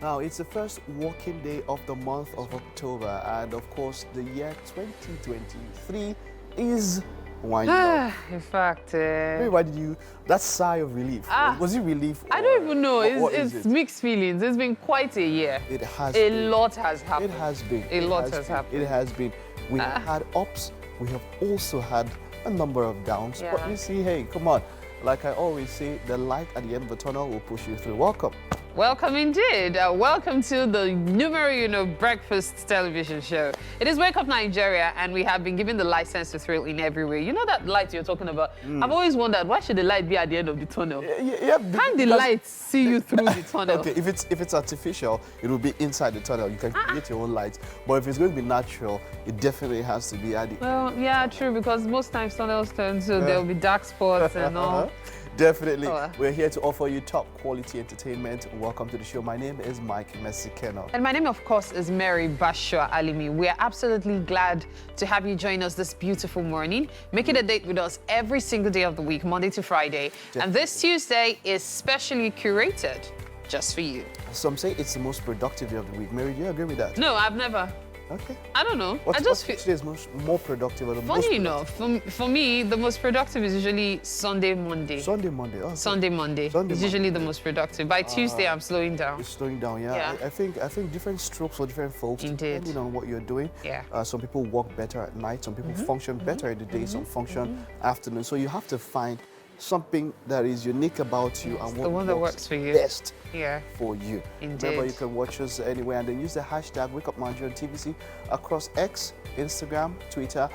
Now, it's the first working day of the month of October, and of course, the year 2023 is winding up. In fact, Maybe why did you, that sigh of relief, was it relief? I don't even know. What is It's it? mixed feelings. It's been quite a year. It has A been. lot has happened. It has been. A lot has happened. It has been. We have had ups, we have also had a number of downs, but Yeah. you see, hey, come on. Like I always say, the light at the end of the tunnel will push you through. Welcome. Welcome indeed. Welcome to the numero breakfast television show. It is Wake Up Nigeria, and we have been given the license to thrill in every way. You know that light you're talking about? I've always wondered, why should the light be at the end of the tunnel? Yeah, Can't the light see you through the tunnel? Okay, if it's artificial, it will be inside the tunnel. You can create your own lights. But if it's going to be natural, it definitely has to be at the Well, yeah, true, because most times tunnels turn, so there'll be dark spots and all. Definitely. Oh, We're here to offer you top quality entertainment. Welcome to the show. My name is Mike Mesikeno. And my name, of course, is Mary Bashua Alimi. We are absolutely glad to have you join us this beautiful morning. Make it a date with us every single day of the week, Monday to Friday. Definitely. And this Tuesday is specially curated just for you. Some say it's the most productive day of the week. Mary, do you agree with that? No, I've never. Okay. I don't know. What's, I just which feel... day is more productive? Or the most Funny productive? enough, for me, the most productive is usually Sunday, Monday. Sunday, Monday. Okay. Sunday, Monday. Sunday, It's usually the most productive. By Tuesday, I'm slowing down. It's slowing down, yeah. Yeah. I think different strokes for different folks, Indeed. depending on what you're doing. Yeah. Some people work better at night, some people function better in the day, some function afternoon. So you have to find something that is unique about you and the what one that works for you. best Yeah. for you. Indeed. Remember, you can watch us anywhere and then use the hashtag WakeUpNigeria on TVC across X, Instagram, Twitter,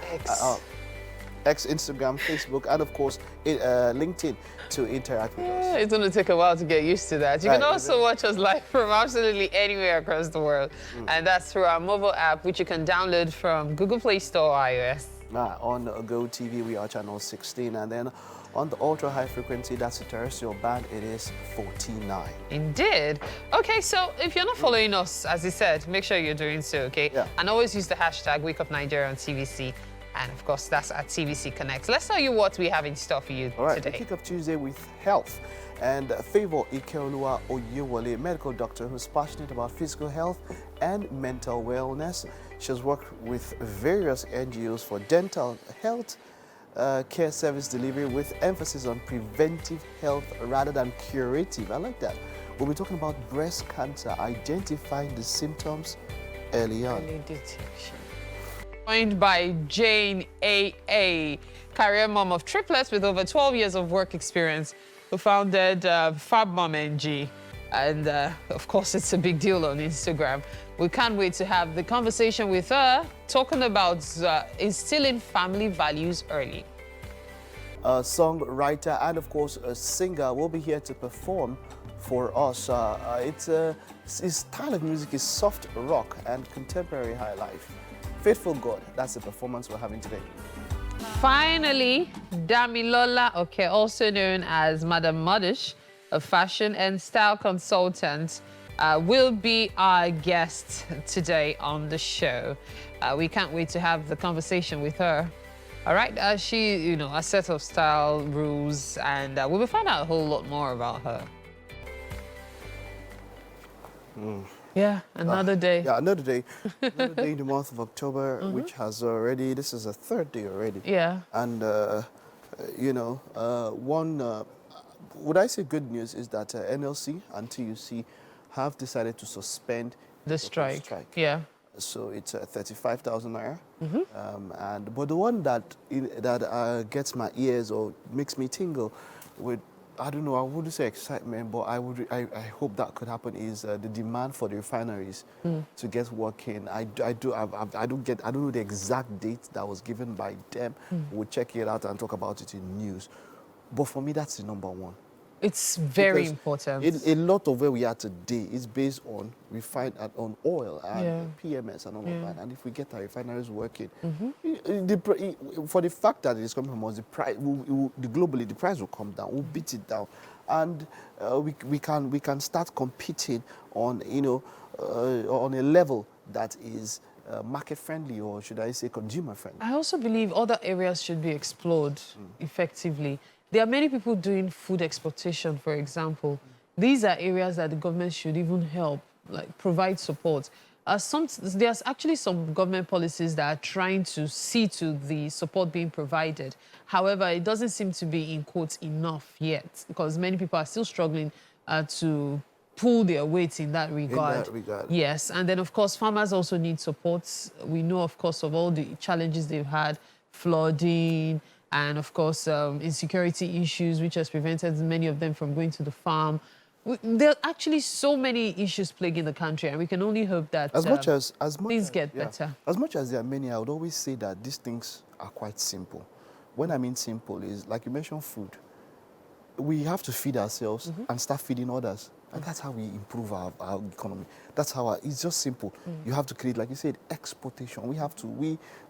X, Instagram, Facebook, and of course LinkedIn to interact with us. It's going to take a while to get used to that. You Right, can also watch us live from absolutely anywhere across the world. And that's through our mobile app, which you can download from Google Play Store or iOS. On Go TV, we are channel 16, and then on the ultra high frequency, that's the terrestrial band, it is 49. Indeed. Okay, so if you're not following us, as you said, make sure you're doing so, okay? Yeah. And always use the hashtag WakeUpNigeria on TVC. And of course, that's at TVC Connect. Let's tell you what we have in store for you All right, we today. kick off Tuesday with health. And Favor Ikeoluwa Oyewole, a medical doctor who's passionate about physical health and mental wellness. She has worked with various NGOs for dental health care service delivery with emphasis on preventive health rather than curative. I like that. We'll be talking about breast cancer, identifying the symptoms early on. Early detection. Joined by Jane A.A., career mom of triplets with over 12 years of work experience, who founded Fab Mom NG. And of course, it's a big deal on Instagram. We can't wait to have the conversation with her, talking about instilling family values early. A songwriter and of course a singer will be here to perform for us. His style of music is soft rock and contemporary high life. Faithful God, that's the performance we're having today. Finally, Damilola, okay, also known as Madam Modish, a fashion and style consultant, will be our guest today on the show. We can't wait to have the conversation with her. All right, she, a set of style rules, and we will find out a whole lot more about her. Yeah, another day. Yeah, another day. Another day in the month of October, which has already, this is the third day already. Yeah. And, would I say good news is that NLC and TUC have decided to suspend The strike. Yeah. So it's 35,000 naira. But the one that gets my ears or makes me tingle with, I don't know, I wouldn't say excitement, but I hope that could happen is the demand for the refineries to get working. I don't know the exact date that was given by them. We'll check it out and talk about it in news. But for me, that's the number one. It's very Because important. A lot of where we are today is based on refined on oil and Yeah. PMS and all of that. And if we get our refineries working, for the fact that it is coming from us, the price globally the price will come down. We'll beat it down, and we can start competing on on a level that is market friendly, or should I say consumer friendly. I also believe other areas should be explored effectively. There are many people doing food exportation, for example. These are areas that the government should even help like provide support. There's actually some government policies that are trying to see to the support being provided. However, it doesn't seem to be, in quotes, enough yet, because many people are still struggling to pull their weight in that regard. In that regard. Yes, and then, of course, farmers also need support. We know, of course, of all the challenges they've had, flooding, and, of course, insecurity issues, which has prevented many of them from going to the farm. There are actually so many issues plaguing the country, and we can only hope that things get better. As much as there are many, I would always say that these things are quite simple. When I mean simple is, like you mentioned, food. We have to feed ourselves and start feeding others. And that's how we improve our economy. That's how it's just simple. You have to create, like you said, exportation.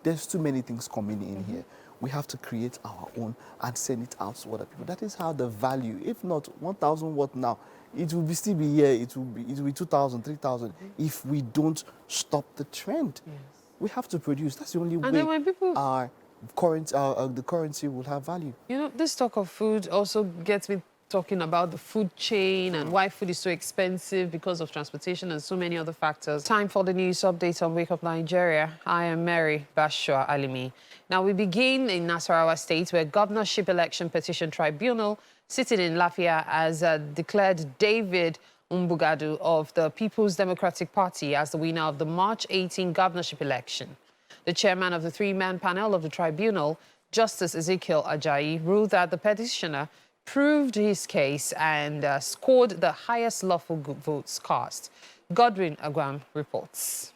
There's too many things coming in here. We have to create our own and send it out to other people. That is how the value, if not 1,000 what now, it will still be here, it will be 2,000, 3,000, if we don't stop the trend. Yes. We have to produce. That's the only way then when people... the currency will have value. You know, this talk of food also gets me talking about the food chain and why food is so expensive because of transportation and so many other factors. Time for the news update on Wake Up Nigeria. I am Mary Bashua Alimi. Now, we begin in Nasarawa State, where Governorship Election Petition Tribunal, sitting in Lafia, has declared David Umbugadu of the People's Democratic Party as the winner of the March 18 governorship election. The chairman of the three-man panel of the tribunal, Justice Ezekiel Ajayi, ruled that the petitioner proved his case and scored the highest lawful votes cast. Godwin Agwam reports.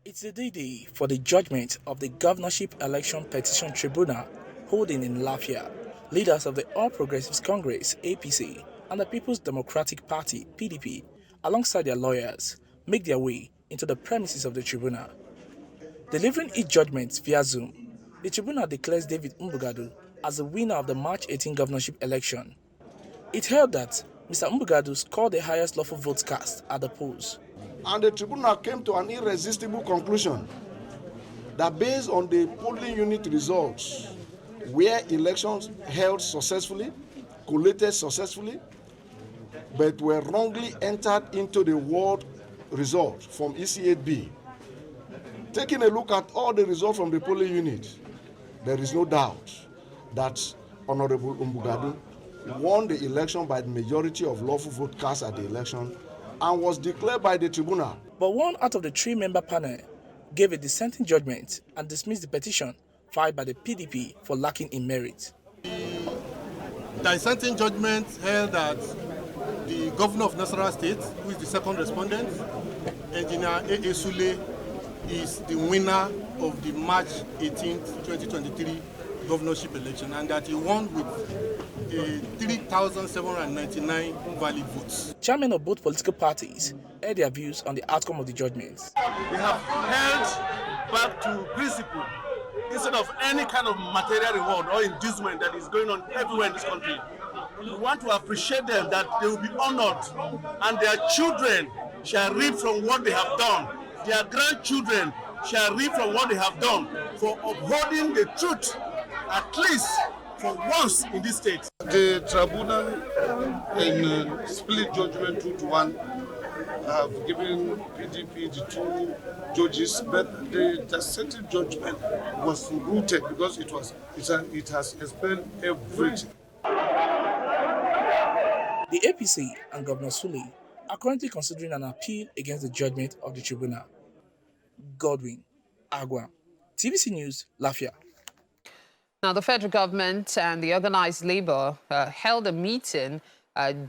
It's a day for the judgment of the Governorship Election Petition Tribunal holding in Lafia. Leaders of the All Progressives Congress, APC, and the People's Democratic Party, PDP, alongside their lawyers, make their way into the premises of the tribunal. Delivering its judgment via Zoom, the tribunal declares David Umbugadu as the winner of the March 18 governorship election. It held that Mr. Umbugadu scored the highest lawful votes cast at the polls. And the tribunal came to an irresistible conclusion that based on the polling unit results, where elections held successfully, collated successfully, but were wrongly entered into the ward result from EC8B. Taking a look at all the results from the polling unit, there is no doubt that Honorable Umbugadu won the election by the majority of lawful vote cast at the election and was declared by the tribunal. But one out of the three-member panel gave a dissenting judgment and dismissed the petition filed by the PDP for lacking in merit. The dissenting judgment held that the governor of Nasarawa State, who is the second respondent, Engineer A.A. Sule, is the winner of the March 18, 2023 governorship election, and that he won with 3,799 valid votes. Chairmen of both political parties aired their views on the outcome of the judgments. We have held back to principle instead of any kind of material reward or inducement that is going on everywhere in this country. We want to appreciate them, that they will be honored and their children shall reap from what they have done. Their grandchildren shall reap from what they have done for upholding the truth, at least for once in this state. The tribunal, in split judgment 2-1, have given PDP the two judges, but the dissenting judgment was rooted because it has explained everything. The APC and Governor Sule are currently considering an appeal against the judgment of the tribunal. Godwin Agwa, TVC News, Lafia. Now, the federal government and the organized labor held a meeting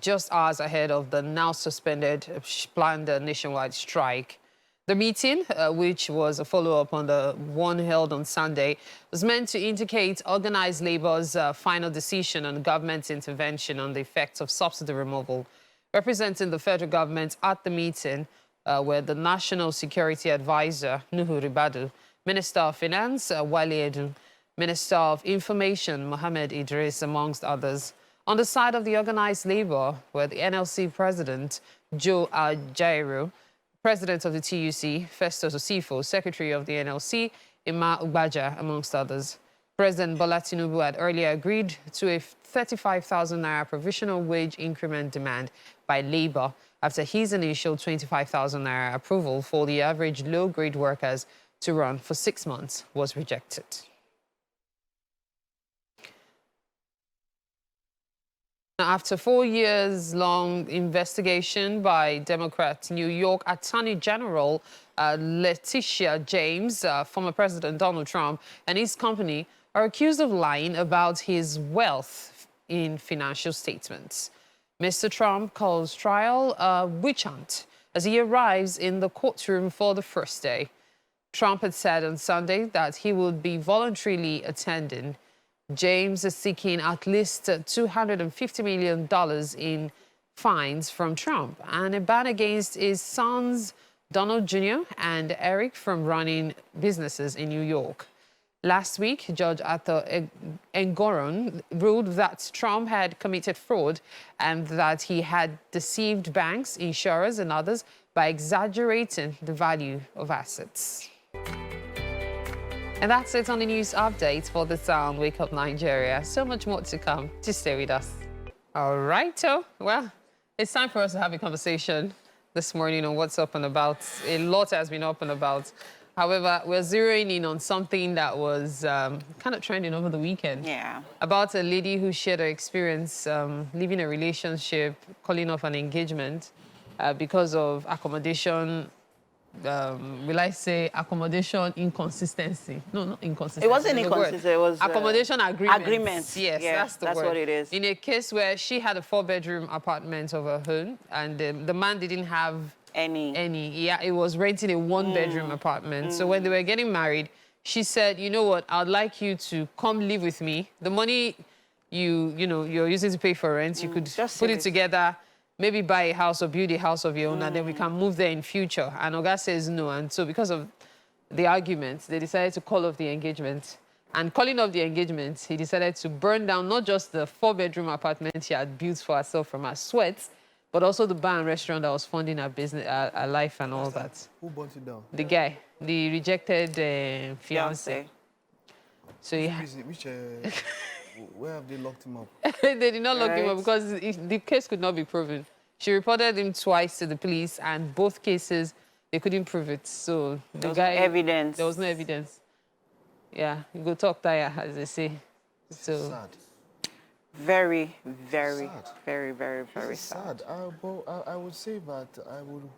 just hours ahead of the now suspended planned nationwide strike. The meeting, which was a follow-up on the one held on Sunday, was meant to indicate organized labor's final decision on government's intervention on the effects of subsidy removal. Representing the federal government at the meeting were the National Security Advisor, Nuhu Ribadu, Minister of Finance, Wale Edu, Minister of Information, Mohammed Idris, amongst others. On the side of the organized labor were the NLC President, Joe Ajaero, President of the TUC, Festus Osifo, Secretary of the NLC, Emma Ugbaja, amongst others. President Bola Tinubu had earlier agreed to a 35,000 naira provisional wage increment demand by labor after his initial 25,000 naira approval for the average low-grade workers to run for 6 months was rejected. After 4 years-long investigation by Democrat New York Attorney General Letitia James, former President Donald Trump and his company are accused of lying about his wealth in financial statements. Mr. Trump calls trial a witch hunt as he arrives in the courtroom for the first day. Trump had said on Sunday that he would be voluntarily attending. James is seeking at least $250 million in fines from Trump and a ban against his sons, Donald Jr. and Eric, from running businesses in New York. Last week, Judge Arthur Engoron ruled that Trump had committed fraud and that he had deceived banks, insurers, and others by exaggerating the value of assets. And that's it on the news update for the Sound Wake Up Nigeria. So much more to come. Just stay with us. All right, well, it's time for us to have a conversation this morning on what's up and about. A lot has been up and about. However, we're zeroing in on something that was kind of trending over the weekend. Yeah. About a lady who shared her experience leaving a relationship, calling off an engagement because of accommodation. Will I say accommodation inconsistency? No, not inconsistency. It wasn't inconsistency. It was accommodation agreements. Agreements. Yes, yeah, that's what it is. In a case where she had a 4-bedroom apartment of her own, and the man didn't have any. Yeah, it was renting a 1-bedroom apartment. So when they were getting married, she said, "You know what? I'd like you to come live with me. The money you're using to pay for rent, you could just put it together." Maybe buy a house or build a house of your own, and then we can move there in future. And Oga says no. And so because of the argument, they decided to call off the engagement. And calling off the engagement, he decided to burn down not just the 4-bedroom apartment she had built for herself from her sweat, but also the bar and restaurant that was funding her business, her life and all that. Who burnt it down? The guy, the rejected fiancé. So yeah. Where have they locked him up? They did not lock him up because the case could not be proven. She reported him twice to the police, and both cases, they couldn't prove it. So the guy... evidence. There was no evidence. Yeah, you go talk tire, as they say. So sad. Very, very, sad. Very, very, very sad. I would say that I would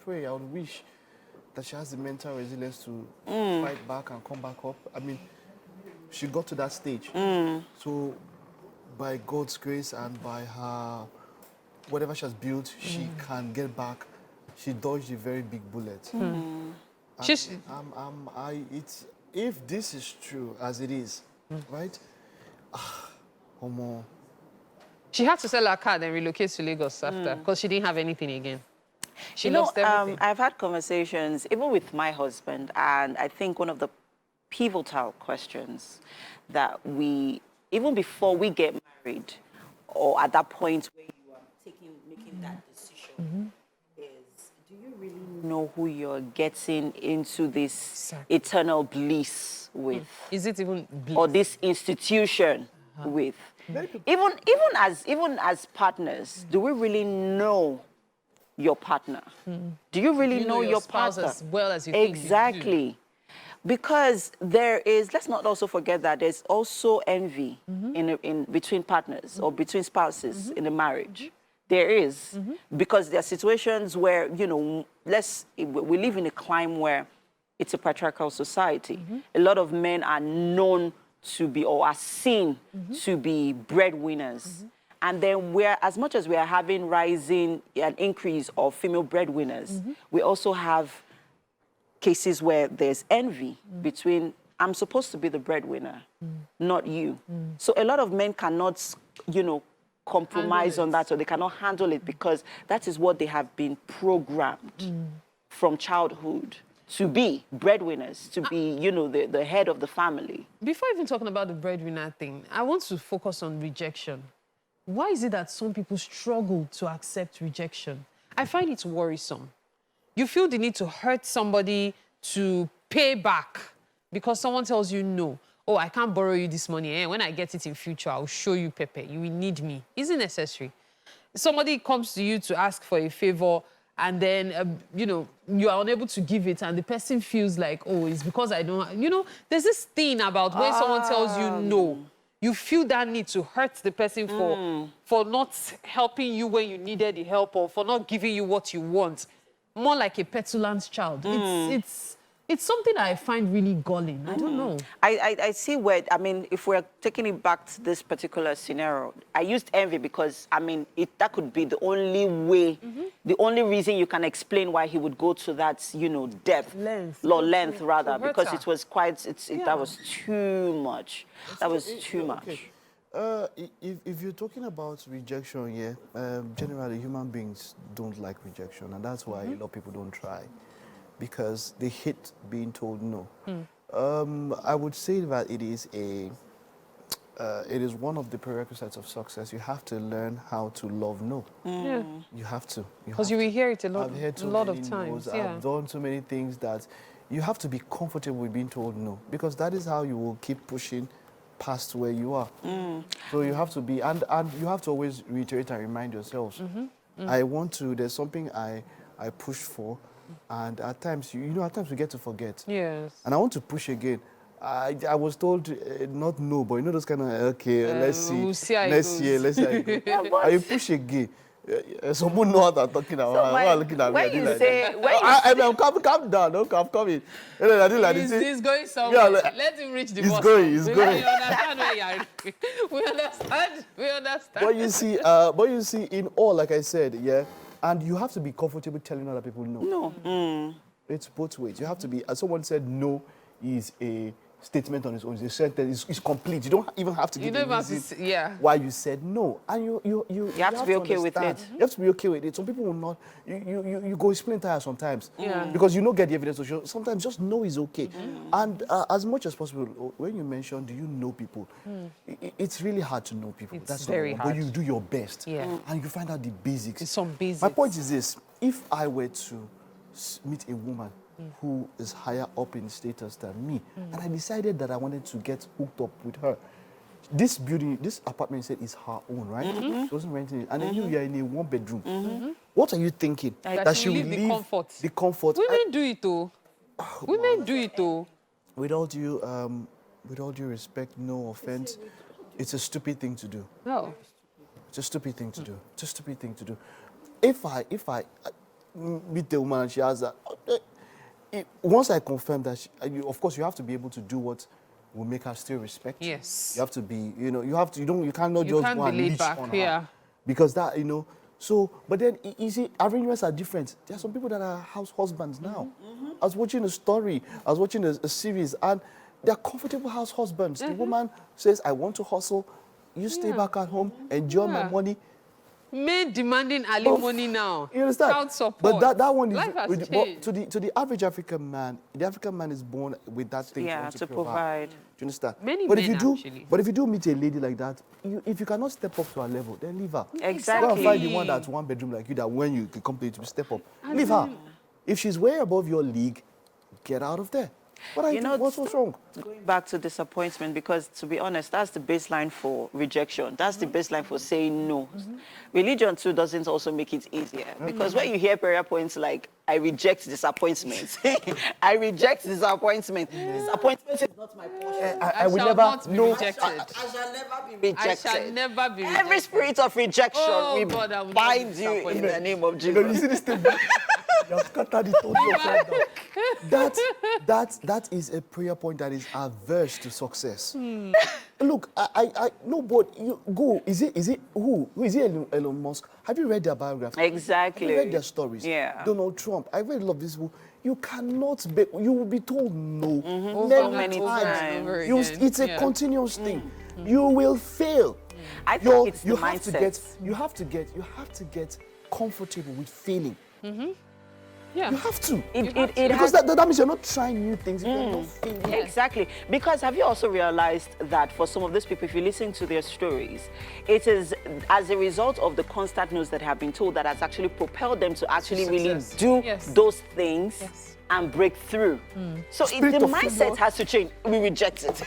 pray, I would wish that she has the mental resilience to fight back and come back up. I mean, she got to that stage. So by God's grace and by her, whatever she has built, she can get back. She dodged a very big bullet. If this is true, as it is, right? She had to sell her car and relocate to Lagos after because she didn't have anything again. She lost everything. I've had conversations, even with my husband, and I think one of the pivotal questions that we, even before we get married, or at that point where you are making that decision, is, do you really know who you're getting into this eternal bliss with? Is it even bliss? Or this institution with? Even as partners, do we really know your partner? Do you really know your spouse partner as well as you think exactly? you do? Because there is, let's not also forget that there's also envy in between partners or between spouses in a marriage. There is, because there are situations where, we live in a climate where it's a patriarchal society. A lot of men are known to be, or are seen to be breadwinners. And then as much as we are having an increase of female breadwinners, we also have cases where there's envy between, I'm supposed to be the breadwinner, not you. So a lot of men cannot, compromise on that, or they cannot handle it because that is what they have been programmed from childhood to be breadwinners, to be, the head of the family. Before even talking about the breadwinner thing, I want to focus on rejection. Why is it that some people struggle to accept rejection? I find it worrisome. You feel the need to hurt somebody to pay back because someone tells you no. Oh, I can't borrow you this money. When I get it in future, I'll show you, Pepe. You will need me. Is it necessary? somebody comes to you to ask for a favor, and then, you know, you are unable to give it, and the person feels like, oh, it's because I don't, you know, there's this thing about when someone tells you no, you feel that need to hurt the person for not helping you when you needed the help, or for not giving you what you want. More like a petulant child. It's something I find really galling. I don't know. I see where, I mean, if we're taking it back to this particular scenario, I used envy because, I mean, that could be the only way, the only reason you can explain why he would go to that, you know, depth. Length, rather, because it was quite, that was too much. That was too much. If you're talking about rejection, generally human beings don't like rejection, and that's why a lot of people don't try, because they hate being told no. I would say that it is one of the prerequisites of success. You have to learn how to love no. You have to. Because you will hear it a lot, I've heard a lot of times. No's. I've done so many things that you have to be comfortable with being told no, because that is how you will keep pushing past where you are. So you have to be, and you have to always reiterate and remind yourselves, there's something I push for, and at times, you know, at times we get to forget. Yes. And I want to push again. I was told not no, but you know those kind of, okay, let's see. We'll see how it let's see how it goes. And you push again. Someone know what I'm talking about. So looking at when me, you say, I'm calm down. No, I'm coming. He's going somewhere. Yeah, Let him reach the he's bus going, stop. he's going. We understand where you are. We understand. We understand. But you see, in all, like I said, and you have to be comfortable telling other people no. No. It's both ways. You have to be, as someone said, no is a statement on its own. It's a sentence. It's complete. You don't even have to give a reason why you said no. And you have to be okay with it. You have to be okay with it. Some people will not. You go explain tire sometimes. Because you don't get the evidence to show. Sometimes just no is okay. And as much as possible, when you mention, do you know people? It's really hard to know people. It's That's very hard. But you do your best. And you find out the basics. It's some basics. My point is this. If I were to meet a woman who is higher up in status than me, and I decided that I wanted to get hooked up with her, this apartment said is her own, right? She wasn't renting it. And then you are in a one-bedroom. What are you thinking? That she will leave the comfort. The comfort. Women do it too. Women do it too. With all due respect, no offense, it's a stupid thing to do. No. It's a stupid thing to do. It's a stupid thing to do. If I meet the woman and she has that, once I confirm that, of course, you have to be able to do what will make her still respect you. Yes. You have to be, you know, you cannot just go and leech on her. Because that, you know, so, but then, you see, arrangements are different. There are some people that are house husbands now. I was watching a story, I was watching a series, and they're comfortable house husbands. The woman says, I want to hustle, you stay back at home, enjoy my money. Men demanding alimony now. You understand? Child support. But that one is Life has changed. to the average African man. The African man is born with that thing to provide. Do you understand? Many but men, if you do, actually. But if you do meet a lady like that, if you cannot step up to her level, then leave her. Exactly. Go and find the one that's one bedroom like you, that when you can come to you to step up, leave her. If she's way above your league, get out of there. What's wrong? Going back to disappointment, because to be honest, that's the baseline for rejection. That's the baseline for saying no. Religion too doesn't also make it easier, because when you hear prayer points like, I reject disappointment, I reject disappointment. Disappointment is not my portion. I will shall never not be rejected. I shall never be rejected. I shall never be rejected. Every spirit of rejection, we God, I will not bind be you in the name of You know, you Jesus. see this thing? You have scattered it all upside down. That is a prayer point that is averse to success. Look, I no, but you go. Is it who is it? Elon Musk? Have you read their biography? Exactly. Have you read their stories? Yeah. Donald Trump. I read a lot of these people. You cannot be. You will be told no. So many times. It's a continuous thing. You will fail. I think it's the you have mindset. you have to get comfortable with failing. Yeah. You have to. Because that means you're not trying new things. You're not failing. Exactly. Because have you also realized that for some of these people, if you listen to their stories, it is as a result of the constant news that have been told that has actually propelled them to actually really do those things and break through. So the mindset has to change. We reject it.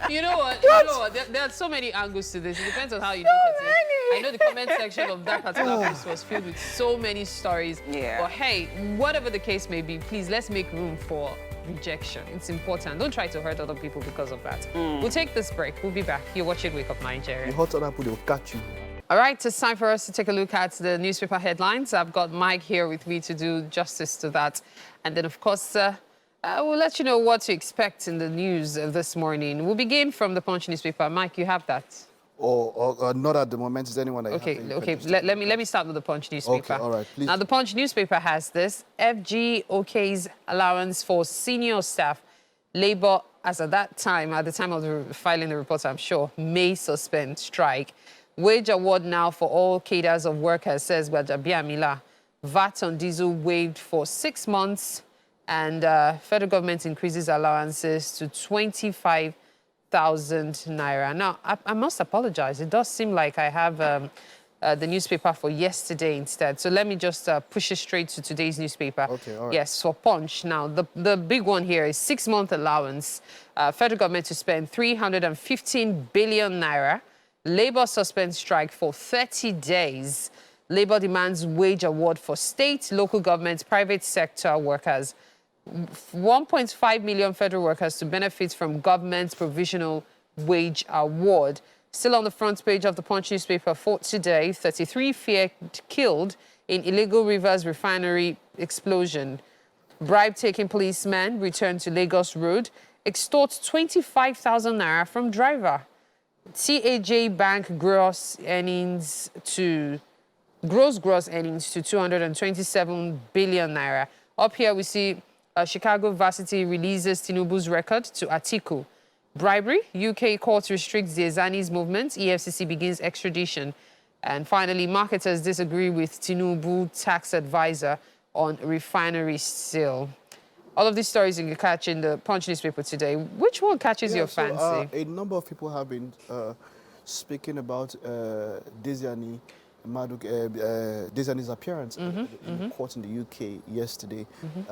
You know what? You know what? There are so many angles to this. It depends on how you look at it. I know the comment section of that particular post was filled with so many stories. Yeah. But hey, whatever the case may be, please let's make room for rejection. It's important. Don't try to hurt other people because of that. We'll take this break. We'll be back. You're watching Wake Up Nigeria. The hot apple, they'll catch you. All right, it's time for us to take a look at the newspaper headlines. I've got Mike here with me to do justice to that. And then, of course, we'll let you know what to expect in the news this morning. We'll begin from the Punch newspaper. Mike, you have that? Or not at the moment. Is anyone that you Okay, have that you okay. can just- Let me start with the Punch newspaper. Okay, all right, please. Now, the Punch newspaper has this. FG OK's allowance for senior staff. Labour, as at that time, at the time of the filing the report, I'm sure, may suspend strike. Wage award now for all cadres of workers, says Gbajabiamila. VAT on diesel waived for 6 months, and federal government increases allowances to 25,000 naira. Now, I must apologize. It does seem like I have the newspaper for yesterday instead. So let me just push it straight to today's newspaper. Okay, all right. Yes, for Punch. Now, the big one here is 6-month allowance. Federal government to spend 315 billion naira. Labour suspends strike for 30 days. Labour demands wage award for state, local government, private sector workers. 1.5 million federal workers to benefit from government's provisional wage award. Still on the front page of the Punch newspaper for today, 33 feared killed in illegal Rivers refinery explosion. Bribe-taking policeman returned to Lagos Road, extorts 25,000 naira from driver. TAJ Bank gross earnings to 227 billion naira. Up here we see Chicago Varsity releases Tinubu's record to Atiku. Bribery, UK court restricts the Ezani's movement. EFCC begins extradition. And finally, marketers disagree with Tinubu tax advisor on refinery sale. All of these stories you can catch in the Punch newspaper today. Which one catches your fancy? A number of people have been speaking about Desiani Desiani's appearance in the court in the UK yesterday.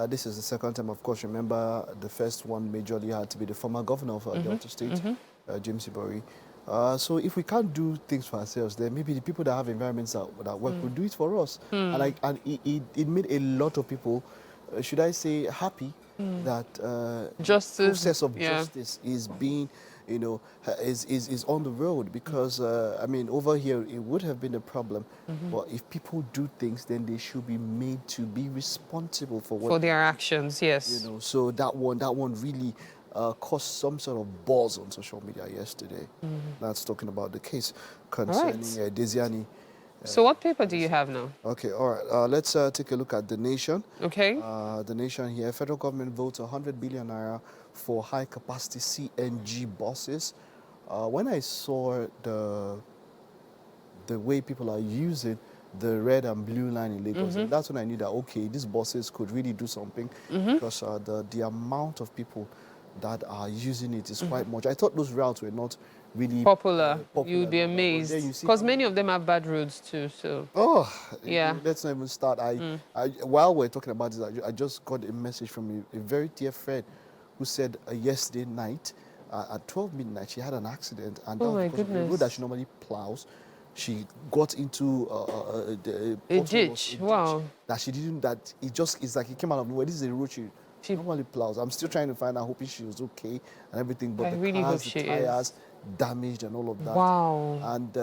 This is the second time, of course. Remember, the first one majorly had to be the former governor of Delta State, James Ibori. So if we can't do things for ourselves, then maybe the people that have environments that work will do it for us. And it made a lot of people, should I say, happy that process of justice is being, is on the road. Because, I mean, over here, it would have been a problem. But if people do things, then they should be made to be responsible for what... For their actions, yes. So that one really... caused some sort of buzz on social media yesterday. That's talking about the case concerning Desiani. So what paper do you have now? Okay, all right. Let's take a look at The Nation. Okay. The Nation here. Federal government votes 100 billion naira for high-capacity CNG buses. When I saw the way people are using the red and blue line in Lagos, and that's when I knew that, okay, these buses could really do something because the amount of people that are using it is quite much. I thought those routes were not really popular. You'd be amazed. Because many of them have bad roads too, so... Oh, yeah. Let's not even start. While we're talking about this, I just got a message from a very dear friend who said yesterday night, at 12 midnight, she had an accident. And oh, my because goodness. the road that she normally plows, she got into a ditch. Wow. That she didn't, that it's like it came out of nowhere. This is a road she normally plows. I'm still trying to find out, hoping she was okay and everything. But the cars, the tires, damaged and all of that. Wow. And,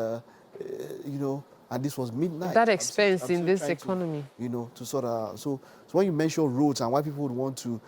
and this was midnight. That expense in this economy. To sort of... So when you mention roads and why people would want to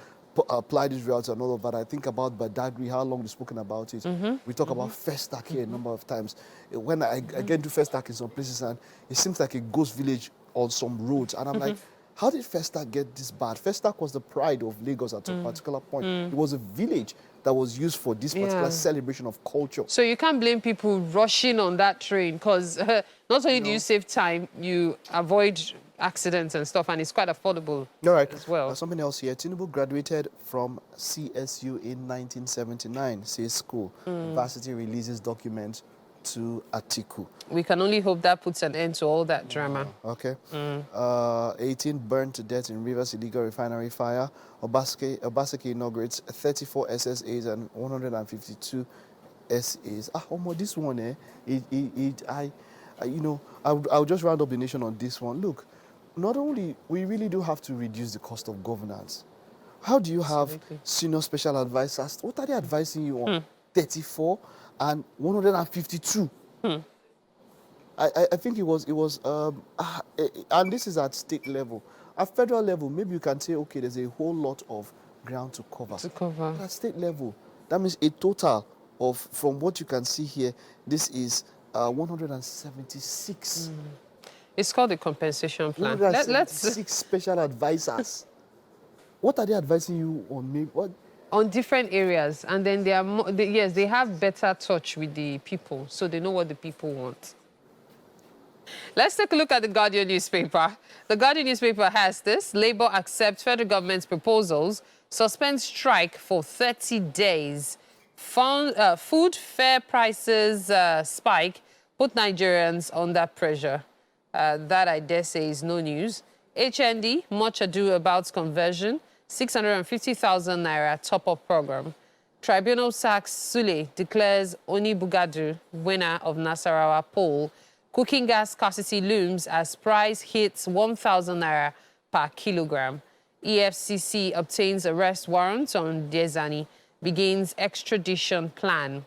apply these routes and all of that, I think about Badagry, how long we've spoken about it. We talk about Festac here a number of times. When I get to Festac in some places, and it seems like a ghost village on some roads. And I'm like, how did Festac get this bad? Festac was the pride of Lagos at a particular point. It was a village that was used for this particular celebration of culture. So you can't blame people rushing on that train because not only do you save time, you avoid accidents and stuff, and it's quite affordable as well. Something else here. Tinubu graduated from CSU in 1979, says school. Varsity releases documents to Atiku. We can only hope that puts an end to all that drama. Okay. 18 burned to death in Rivers illegal refinery fire. Obaseki inaugurates 34 SSAs and 152 S is, this one, I'll just round up the nation on this one. Look, not only, we really do have to reduce the cost of governance. How do you have senior special advisors? What are they advising you on? 34 and 152. I think it was, and this is at state level. At federal level, maybe you can say, okay, there's a whole lot of ground to cover. But at state level, that means a total of, from what you can see here, this is 176. It's called the compensation plan. 176 special advisors. What are they advising you on? What? On different areas, and then they are yes, they have better touch with the people, so they know what the people want. Let's take a look at the Guardian newspaper. The Guardian newspaper has this: Labour accepts federal government's proposals, suspend strike for 30 days. Food fare prices spike, put Nigerians under pressure. That, I dare say, is no news. HND, much ado about conversion. 650,000 naira top-up program. Tribunal sacks Sule, declares Oni Bugadu winner of Nasarawa poll. Cooking gas scarcity looms as price hits 1,000 naira per kilogram. EFCC obtains arrest warrant on Dezani, begins extradition plan.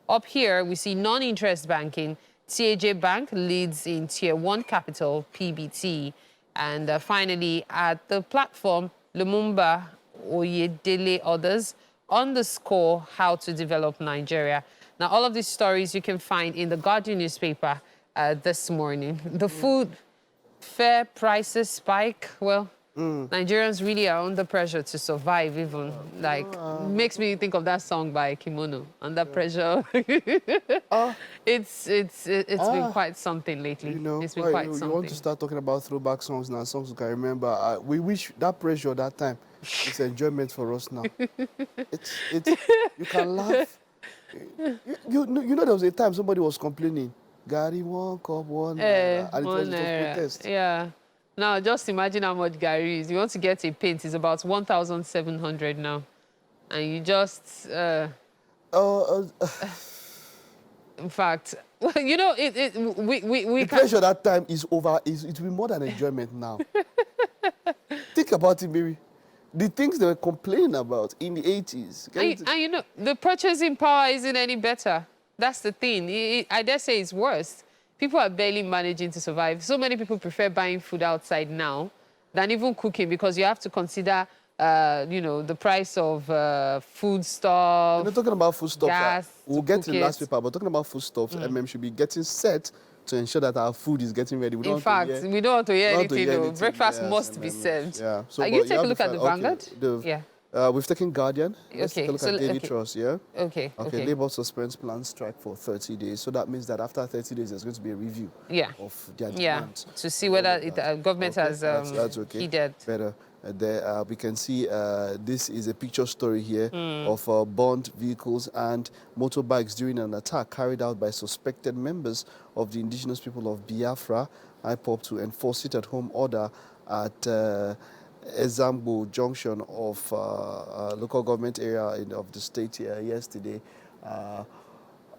Up here, we see non-interest banking. TAJ Bank leads in Tier 1 capital, PBT. And finally, at the platform, Lumumba Oyedele others underscore how to develop Nigeria. Now, all of these stories you can find in the Guardian newspaper this morning. The food fare prices spike. Well, Nigerians really are under pressure to survive, even. Like, makes me think of that song by Kimono, Under Pressure. It's been quite something lately. You know, it's been quite something. You want to start talking about throwback songs now, songs you can remember. We wish that pressure that time is enjoyment for us now. You can laugh. You know, there was a time somebody was complaining, Gary, 1 cup, 1 naira, and it was just protest. Yeah. Now, just imagine how much Gary is. You want to get a pint, it's about 1,700 now. And you just... in fact, you know, we the pressure that time is over. It will be more than enjoyment now. Think about it, Mary. The things they were complaining about in the 80s. And you know, the purchasing power isn't any better. That's the thing. I dare say it's worse. People are barely managing to survive. So many people prefer buying food outside now than even cooking, because you have to consider, you know, the price of foodstuff. We're not talking about foodstuffs. Gas, we'll get to the last paper, but talking about foodstuffs, should be getting set to ensure that our food is getting ready. In fact, we don't want to hear anything. Breakfast must be served. Yeah. So, you take a look at the Vanguard? Yeah. We've taken Guardian. Let's take a look at Daily Trust, yeah? Okay. Labour suspends planned strike for 30 days. So that means that after 30 days, there's going to be a review of their demand. To see whether government has that's okay. heeded. Better. There, we can see this is a picture story here of burned vehicles and motorbikes during an attack carried out by suspected members of the indigenous people of Biafra, IPOB, to enforce it-at-home order at Ezambo junction of local government area of the state here yesterday.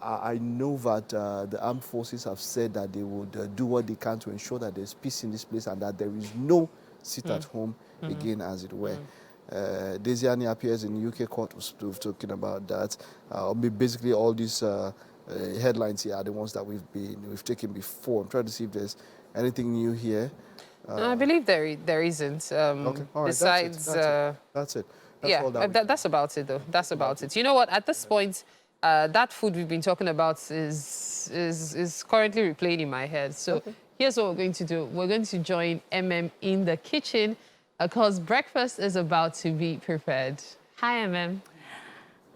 I know that the armed forces have said that they would do what they can to ensure that there's peace in this place and that there is no sit-at-home again, as it were. Desiani appears in the UK court. We've talking about that. Basically, all these headlines here are the ones that we've taken before. I'm trying to see if there's anything new here. No, I believe there isn't. Okay, all right. Besides, that's it. That's about it, though. That's about it. You know what? At this point, that food we've been talking about is currently replaying in my head. So here's what we're going to do. We're going to join in the kitchen because breakfast is about to be prepared. Hi,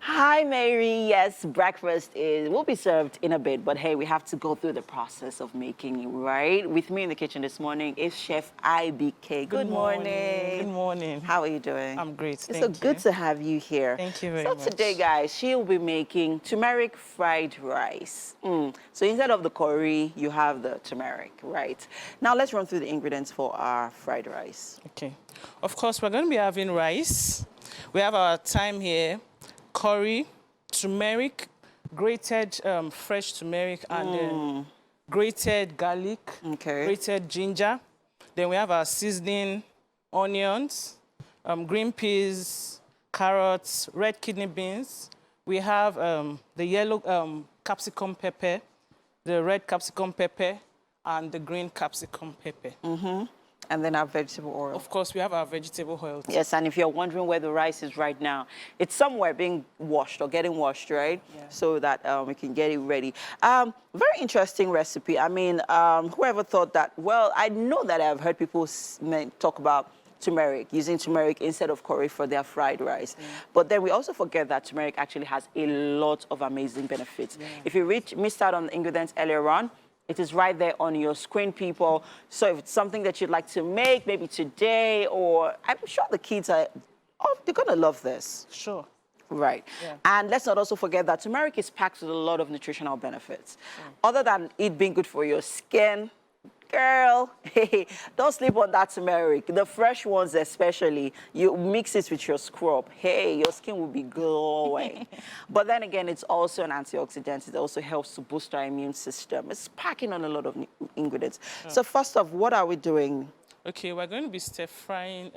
Hi, Mary. Yes, breakfast will be served in a bit, but hey, we have to go through the process of making it, right? With me in the kitchen this morning is Chef IBK. Good morning. Good morning. How are you doing? I'm great, It's so good to have you here. Thank you very much. So today, guys, she'll be making turmeric fried rice. So instead of the curry, you have the turmeric, right? Now let's run through the ingredients for our fried rice. Okay. Of course, we're going to be having rice. We have our thyme here, curry, turmeric, grated fresh turmeric, and then grated garlic, grated ginger. Then we have our seasoning, onions, green peas, carrots, red kidney beans. We have the yellow capsicum pepper, the red capsicum pepper, and the green capsicum pepper. And then our vegetable oil. Of course, we have our vegetable oil too. Yes, and if you're wondering where the rice is right now, it's somewhere being washed or getting washed, right? Yeah. So that we can get it ready. Very interesting recipe. I mean, whoever thought that? Well, I know that I've heard people talk about turmeric, using turmeric instead of curry for their fried rice. But then we also forget that turmeric actually has a lot of amazing benefits. If you missed out on the ingredients earlier on, it is right there on your screen, people. So if it's something that you'd like to make, maybe today, or I'm sure the kids are, they're gonna love this. Sure. Right. Yeah. And let's not also forget that turmeric is packed with a lot of nutritional benefits. Other than it being good for your skin, girl, hey, don't sleep on that turmeric. The fresh ones especially, you mix it with your scrub. Hey, your skin will be glowing. But then again, it's also an antioxidant. It also helps to boost our immune system. It's packing on a lot of ingredients. So first off, what are we doing? Okay, we're going to be stir-frying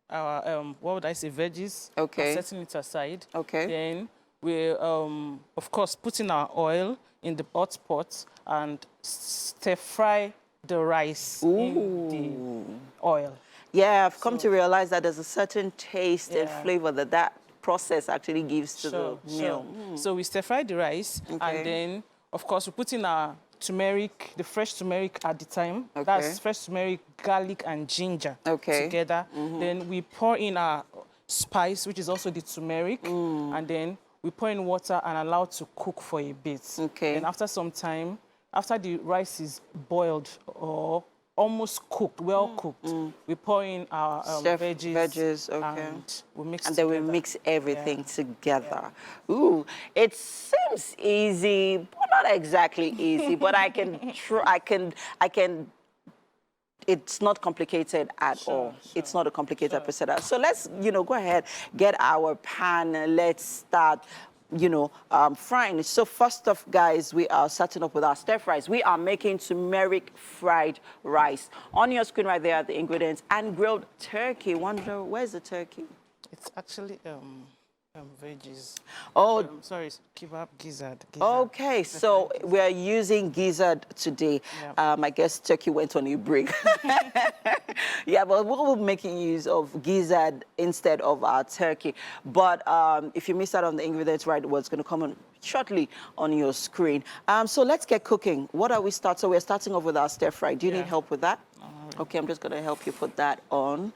our, what would I say, veggies. Okay. And setting it aside. Okay. Then we, of course, putting our oil in the hot pot and stir-fry the rice in the oil. Yeah, I've come to realize that there's a certain taste and flavor that process actually gives to the meal. So we stir-fry the rice, and then, of course, we put in our turmeric, the fresh turmeric at the time. That's fresh turmeric, garlic, and ginger together. Then we pour in our spice, which is also the turmeric, and then we pour in water and allow it to cook for a bit. And after some time, after the rice is boiled or almost cooked, well cooked, we pour in our veggies, and we mix and then we mix everything together. Ooh, it seems easy, but not exactly easy. But I can it's not complicated at all. It's not a complicated procedure. So let's, go ahead, get our pan. Let's start, frying. So first off, guys, we are starting up with our stir fries. We are making turmeric fried rice. On your screen right there are the ingredients, and grilled turkey. Wonder, where's the turkey? It's actually veggies. Oh, sorry, kebab gizzard. Okay, so we're using gizzard today. I guess turkey went on a break. Yeah, but we'll be making use of gizzard instead of our turkey. But if you missed out on the ingredients, right, what's going to come on shortly on your screen. So let's get cooking. What are we starting? So we're starting off with our stir fry. Do you need help with that? Okay, I'm just going to help you put that on.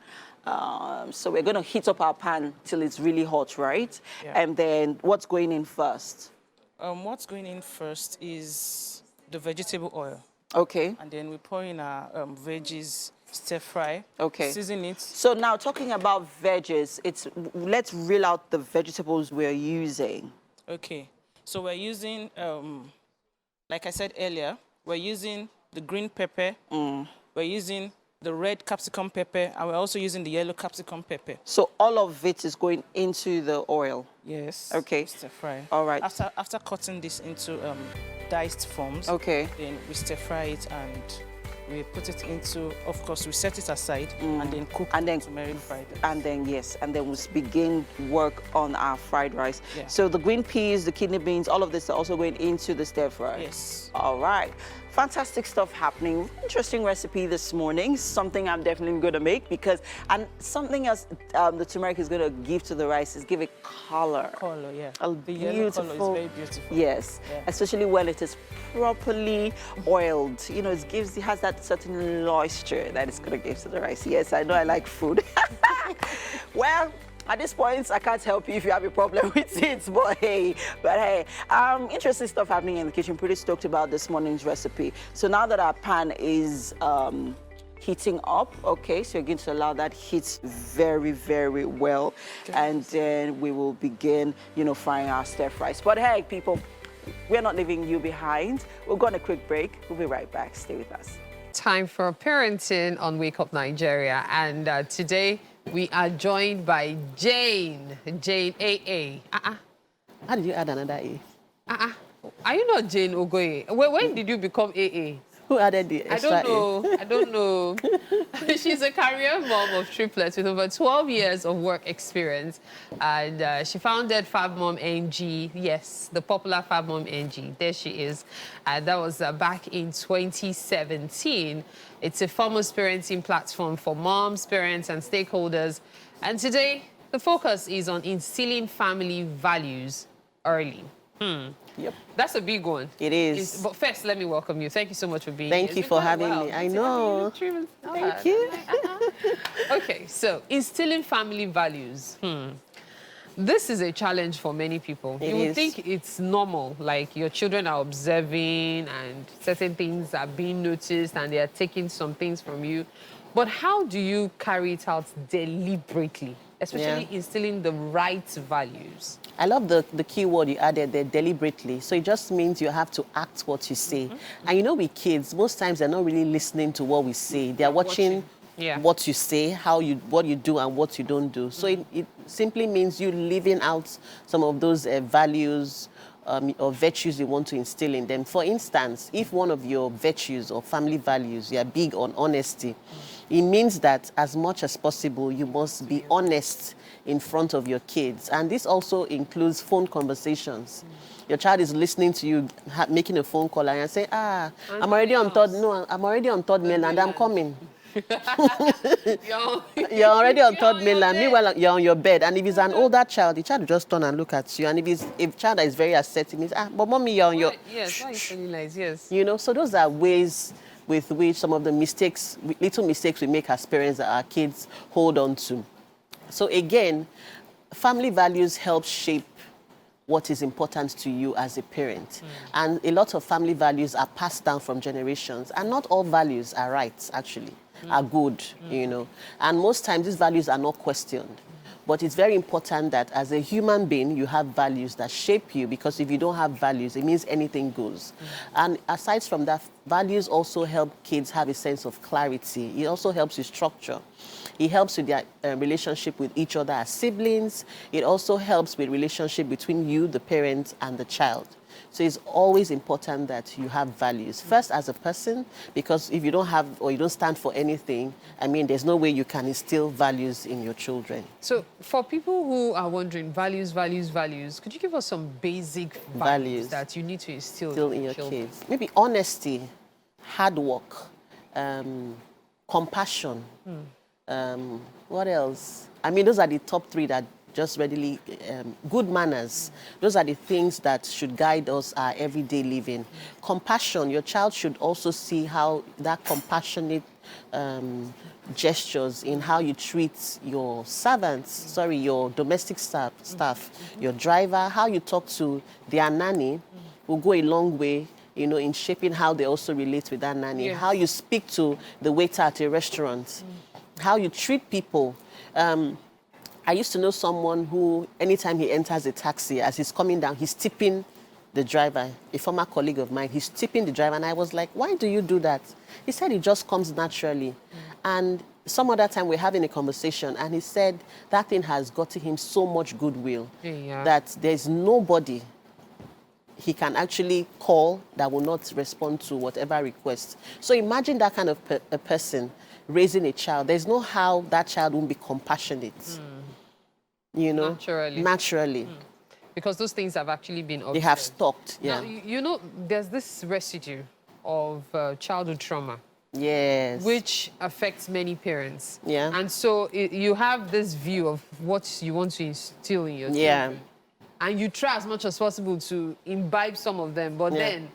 So we're going to heat up our pan till it's really hot, right? And then what's going in first? What's going in first is the vegetable oil. Okay. And then we pour in our veggies, stir fry. Okay. Season it. So now talking about veggies, let's reel out the vegetables we're using. Okay. So we're using, like I said earlier, we're using the green pepper. We're using the red capsicum pepper, and we're also using the yellow capsicum pepper. So all of it is going into the oil? Yes. Okay. Stir fry. All right. After cutting this into diced forms, then we stir fry it and we put it into, of course, we set it aside and then cook turmeric fried rice. And then, we'll begin work on our fried rice. So the green peas, the kidney beans, all of this are also going into the stir fry? Yes. All right. Fantastic stuff happening. Interesting recipe this morning. Something I'm definitely going to make and something else the turmeric is going to give to the rice is give it color. Color, yeah. The yellow color is very beautiful. Yes, especially when it is properly oiled. It has that certain moisture that it's going to give to the rice. Yes, I know I like food. Well, at this point, I can't help you if you have a problem with it, but hey, interesting stuff happening in the kitchen. Pretty stoked about this morning's recipe. So now that our pan is heating up, okay, so you're going to allow that heat very, very well, and then we will begin, frying our stir fries. But hey, people, we're not leaving you behind. We're going on a quick break. We'll be right back. Stay with us. Time for parenting on Wake Up Nigeria, and today we are joined by Jane AA. How did you add another A? Are you not Jane Ogoye? When did you become AA? Who added the extra I don't know. She's a career mom of triplets with over 12 years of work experience. And she founded Fab Mom NG. Yes, the popular Fab Mom NG. There she is. And that was back in 2017. It's a farmers parenting platform for moms, parents, and stakeholders. And today, the focus is on instilling family values early. Yep. That's a big one. It is. But first, let me welcome you. Thank you so much for being here. Thank you for having me. I know. Thank you. Okay, so instilling family values. This is a challenge for many people. You would think it's normal, like your children are observing and certain things are being noticed and they are taking some things from you. But how do you carry it out deliberately? Especially instilling the right values. I love the key word you added there, deliberately. So it just means you have to act what you say. And you know, with kids, most times they're not really listening to what we say. They're watching what you say, what you do and what you don't do. So it simply means you living out some of those values or virtues you want to instill in them. For instance, if one of your virtues or family values, you are big on honesty, it means that as much as possible, you must be honest in front of your kids. And this also includes phone conversations. Your child is listening to you, making a phone call, and you say, I'm already on third mainland, I'm coming. You're already on third mainland. Meanwhile, you're on your bed. And if it's an older child, the child will just turn and look at you. And if child is very assertive, means, but mommy, you're on your... Yes, why are you telling lies? Yes. You know, so those are ways with which some of the little mistakes we make as parents that our kids hold on to. So again, family values help shape what is important to you as a parent. And a lot of family values are passed down from generations. And not all values are right, actually, are good, you know. And most times these values are not questioned. But it's very important that as a human being, you have values that shape you, because if you don't have values, it means anything goes. And aside from that, values also help kids have a sense of clarity. It also helps with structure. It helps with their relationship with each other as siblings. It also helps with relationship between you, the parent, and the child. So it's always important that you have values. First, as a person, because if you don't have or you don't stand for anything, I mean, there's no way you can instill values in your children. So for people who are wondering, values, could you give us some basic values that you need to instill in your kids? Maybe honesty, hard work, compassion. What else? I mean, those are the top three that just readily, good manners. Those are the things that should guide us our everyday living. Compassion, your child should also see how that compassionate gestures in how you treat your servants, your domestic staff, your driver, how you talk to their nanny will go a long way, you know, in shaping how they also relate with that nanny. How you speak to the waiter at a restaurant, how you treat people. I used to know someone who, anytime he enters a taxi, as he's coming down, he's tipping the driver. A former colleague of mine, he's tipping the driver. And I was like, why do you do that? He said it just comes naturally. And some other time we're having a conversation, and he said that thing has gotten him so much goodwill that there's nobody he can actually call that will not respond to whatever request. So imagine that kind of a person raising a child. There's no how that child won't be compassionate. You know, naturally. Because those things have actually been observed. They have stopped, Now, you know, there's this residue of childhood trauma. Yes. Which affects many parents. Yeah. And so you have this view of what you want to instill in your children. And you try as much as possible to imbibe some of them, but then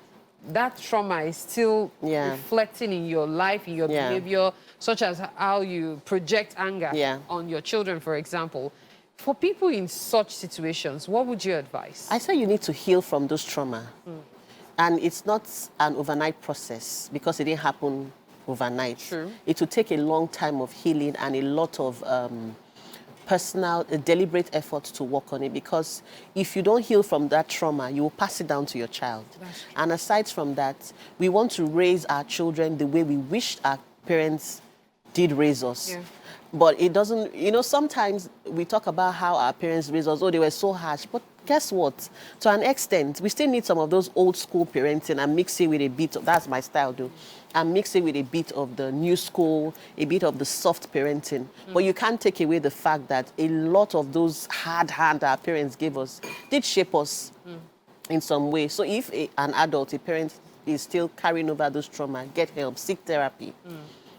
that trauma is still reflecting in your life, in your behavior, such as how you project anger on your children, for example. For people in such situations, what would you advise? I say you need to heal from those trauma. And it's not an overnight process because it didn't happen overnight. True. It will take a long time of healing and a lot of personal, deliberate effort to work on it, because if you don't heal from that trauma, you will pass it down to your child. And aside from that, we want to raise our children the way we wish our parents did raise us. But it doesn't, you know, sometimes we talk about how our parents raised us, oh, they were so harsh, but guess what? To an extent, we still need some of those old school parenting and mix it with a bit of, that's my style though, and mix it with a bit of the new school, a bit of the soft parenting. But you can't take away the fact that a lot of those hard hand our parents gave us did shape us in some way. So if an adult, a parent, is still carrying over those trauma, get help, seek therapy.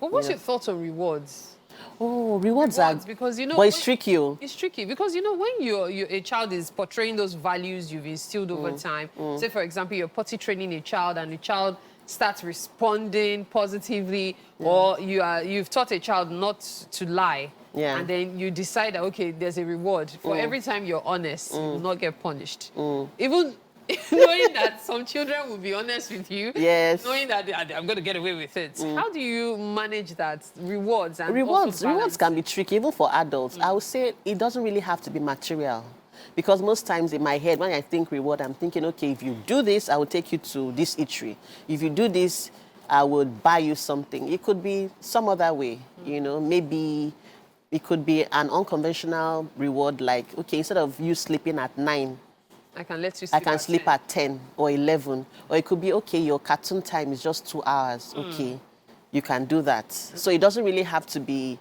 But what's your thoughts on rewards? Oh, rewards are... Because, you know... But it's tricky. It's tricky because, you know, when a child is portraying those values you've instilled over time, say, for example, you're potty training a child and the child starts responding positively, or you've taught a child not to lie, and then you decide that, okay, there's a reward. For every time you're honest, you will not get punished. Even... knowing that some children will be honest with you, knowing that I'm going to get away with it. How do you manage that? Rewards and rewards can be tricky, even for adults. I would say it doesn't really have to be material. Because most times in my head, when I think reward, I'm thinking, okay, if you do this, I will take you to this eatery. If you do this, I would buy you something. It could be some other way, you know, maybe it could be an unconventional reward, like, okay, instead of you sleeping at 9, I can let you sleep. I can sleep at 10 or 11. Or it could be, okay, your cartoon time is just 2 hours. Okay, you can do that. So it doesn't really have to be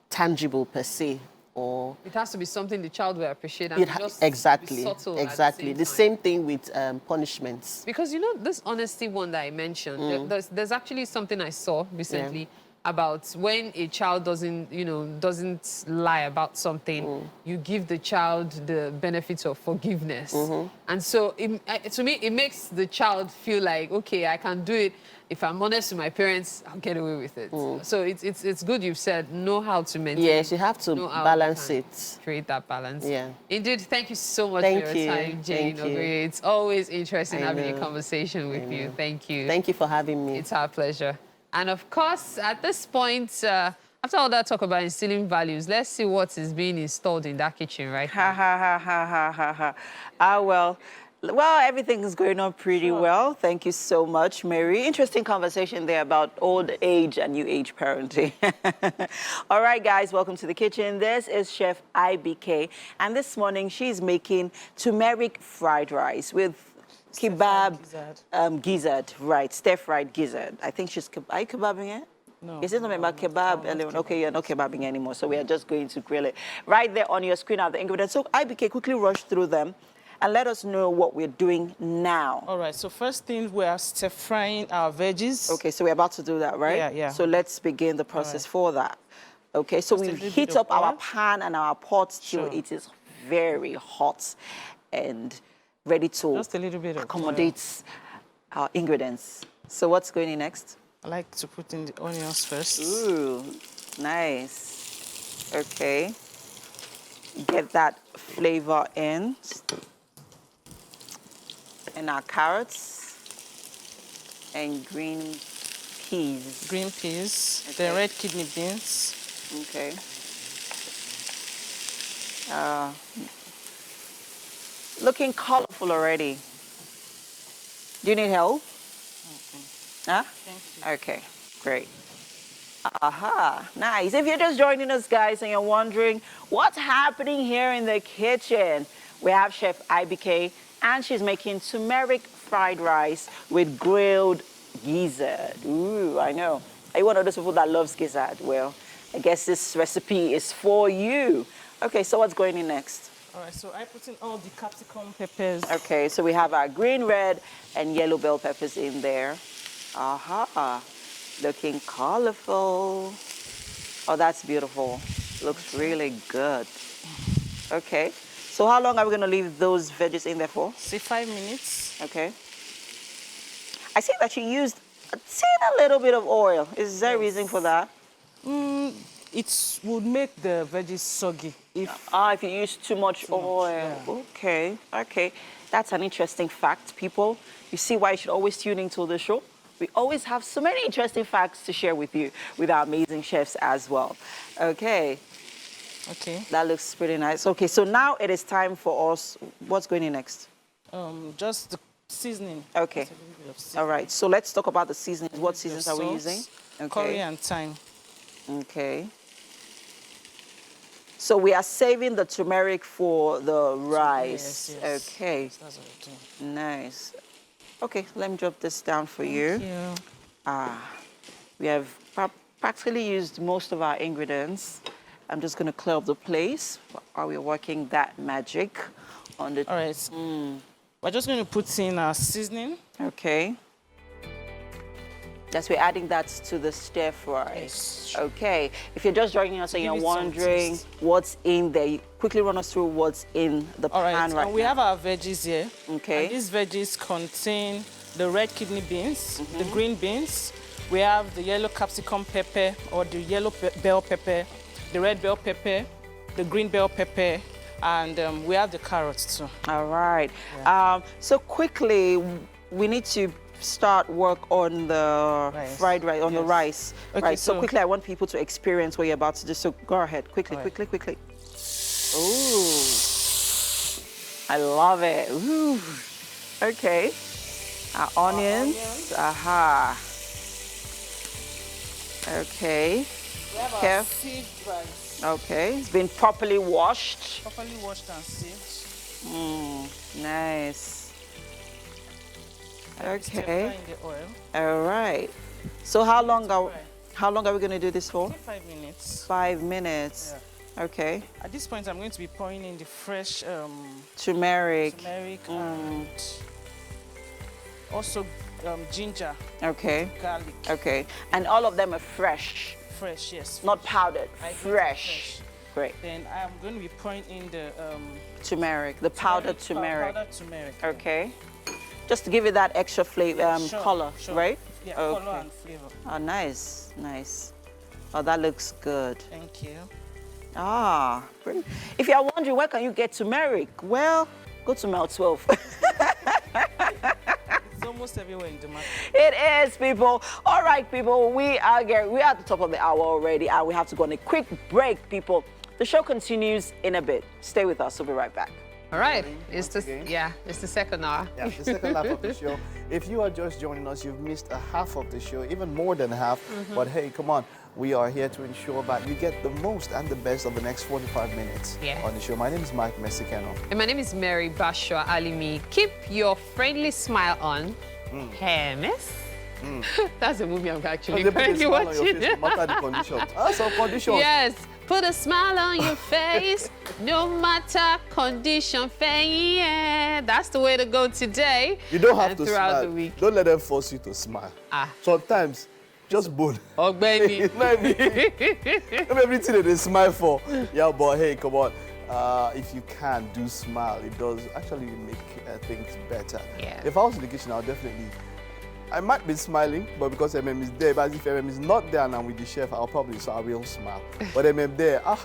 tangible per se. Or it has to be something the child will appreciate. And exactly. Exactly. The same thing with punishments. Because, you know, this honesty one that I mentioned, there's actually something I saw recently about when a child doesn't lie about something, you give the child the benefits of forgiveness. And so to me, it makes the child feel like, okay, I can do it. If I'm honest with my parents, I'll get away with it. So it's good you've said, know how to maintain. Yes, you have to balance it. Create that balance. Yeah. Indeed, thank you so much for your time, Jane Oguri. It's always interesting having a conversation with you. Thank you. Thank you for having me. It's our pleasure. And of course, at this point, after all that talk about instilling values, let's see what is being installed in that kitchen right now. Well, everything is going on pretty well. Thank you so much, Mary. Interesting conversation there about old age and new age parenting. All right, guys, welcome to the kitchen. This is Chef IBK, and this morning she's making turmeric fried rice with kebab gizzard, right? Stir-fried gizzard. I think she's... Are you kebabbing it? No. Is it not about kebab? Okay, you're not kebabbing anymore, so we are just going to grill it. Right there on your screen are the ingredients. So IBK, quickly rush through them and let us know what we're doing now. All right, so first thing, we are stir-frying our veggies. Okay, so we're about to do that, right? Yeah. So let's begin the process for that. Okay, so we heat up our pan and our pot till it is very hot and ready to just a little bit of accommodate our ingredients. So what's going in next? I like to put in the onions first. Ooh, nice. Okay. Get that flavor in. And our carrots and green peas. Green peas, the red kidney beans. Okay. Looking colorful already. Do you need help? Huh? Thank you. Okay, great. Nice. If you're just joining us, guys, and you're wondering what's happening here in the kitchen, we have Chef IBK, and she's making turmeric fried rice with grilled gizzard. Ooh, I know. Are you one of those people that loves gizzard? Well, I guess this recipe is for you. Okay, so what's going in next? All right, so I put in all the capsicum peppers. Okay, so we have our green, red, and yellow bell peppers in there. Looking colorful. Oh, that's beautiful. Looks really good. Okay, so how long are we going to leave those veggies in there for? Say 5 minutes. Okay. I see that you used a little bit of oil. Is there a reason for that? It would make the veggies soggy. If you use too much oil. Yeah. Okay. That's an interesting fact, people. You see why you should always tune into the show? We always have so many interesting facts to share with you, with our amazing chefs as well. Okay. That looks pretty nice. Okay, so now it is time for us. What's going in next? Just the seasoning. Okay. All right, so let's talk about the seasonings. What seasons are we using? Curry and thyme. Okay. So we are saving the turmeric for the rice. Yes. Okay. That's what we do. Nice. Okay, let me drop this down for Thank you. We have practically used most of our ingredients. I'm just going to clear up the place while we're working that magic on the... All right. We're just going to put in our seasoning. Okay. Yes, we're adding that to the stir fry. Yes. Okay. If you're just joining us and you're wondering what's in there, you quickly run us through what's in the pan right now. We have our veggies here. Okay. And these veggies contain the red kidney beans, the green beans. We have the yellow capsicum pepper or the yellow bell pepper, the red bell pepper, the green bell pepper, and we have the carrots too. All right. Yeah. So quickly, we need to start work on the fried rice, on the rice. Okay, right. So quickly, I want people to experience what you're about to do. So go ahead, quickly. Ooh, I love it. Ooh. Okay. Our onions. Aha. Okay. We have our sieved rice. Okay. It's been properly washed. Properly washed and sieved. Nice. Okay. Stir fry in the oil. All right. So how long are we going to do this for? 5 minutes. 5 minutes. Yeah. Okay. At this point, I'm going to be pouring in the fresh turmeric and also ginger. Okay. Garlic. Okay. And all of them are fresh. Fresh, yes. Not powdered. Fresh. Great. Then I'm going to be pouring in the turmeric, the powdered turmeric. Powdered turmeric. Okay. Just to give it that extra flavor, color, right? Yeah, color and flavor. Oh, nice, nice. Oh, that looks good. Thank you. Ah, brilliant. If you're wondering where can you get turmeric, well, go to Mile 12. It's almost everywhere in the market. It is, people. All right, people, we are at the top of the hour already, and we have to go on a quick break, people. The show continues in a bit. Stay with us. We'll be right back. All right, it's the second hour. Yeah, the second half of the show. If you are just joining us, you've missed a half of the show, even more than half. But hey, come on, we are here to ensure that you get the most and the best of the next 45 minutes on the show. My name is Mike Mesikeno. And my name is Mary Bashwa Alimi. Keep your friendly smile on. Hey, miss. That's a movie I'm actually currently watching. Some conditions. Yes. Put a smile on your face, no matter condition. Yeah, that's the way to go today. You don't have to throughout smile. The week. Don't let them force you to smile. Sometimes, just bold. Oh, baby. Everything that they smile for. Yeah, but hey, come on. If you can do smile, it does actually make things better. Yeah. If I was in the kitchen, I'll definitely. I might be smiling, but because MM is there, but if MM is not there and I'm with the chef, I will smile. But MM there, God,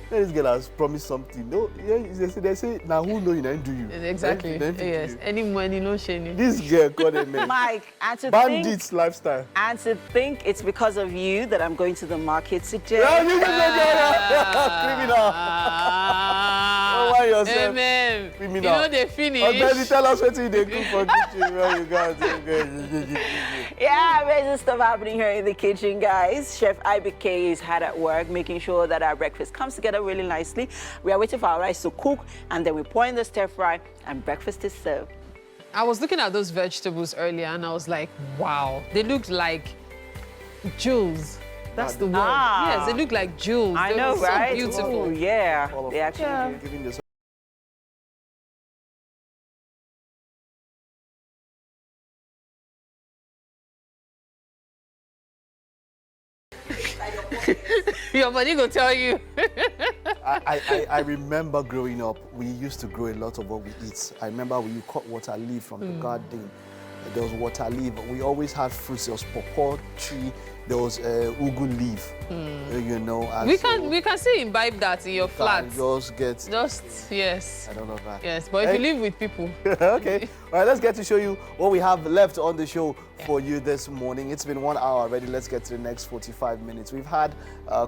this girl has promised something. No, they say, now who know you don't do you? Exactly. Yes. Any money, no shame. This girl called MM. Mike, and to Bandits think, lifestyle. And to think it's because of you that I'm going to the market today. Criminal. Why yourself? Amen. Criminal. You know they finish. Baby, tell us what they cook for kitchen. Where you guys? Yeah, amazing stuff happening here in the kitchen, guys. Chef IBK is hard at work, making sure that our breakfast comes together really nicely. We are waiting for our rice to cook, and then we pour in the stir fry, and breakfast is served. I was looking at those vegetables earlier, and I was like, wow, they looked like jewels. That's the word. Yes, they look like jewels. I know, right? So beautiful. Oh, yeah. They actually giving this. Your body will tell you. I remember growing up, we used to grow a lot of what we eat. I remember we cut water leaf from the garden. There was water leaf. We always had fruits. There was pawpaw tree. There was ugu leaf. You know. And we can still imbibe that in your flat. Yes. I don't know that. Yes, but if you live with people. Okay. All right. Let's get to show you what we have left on the show for you this morning. It's been 1 hour already. Let's get to the next 45 minutes. We've had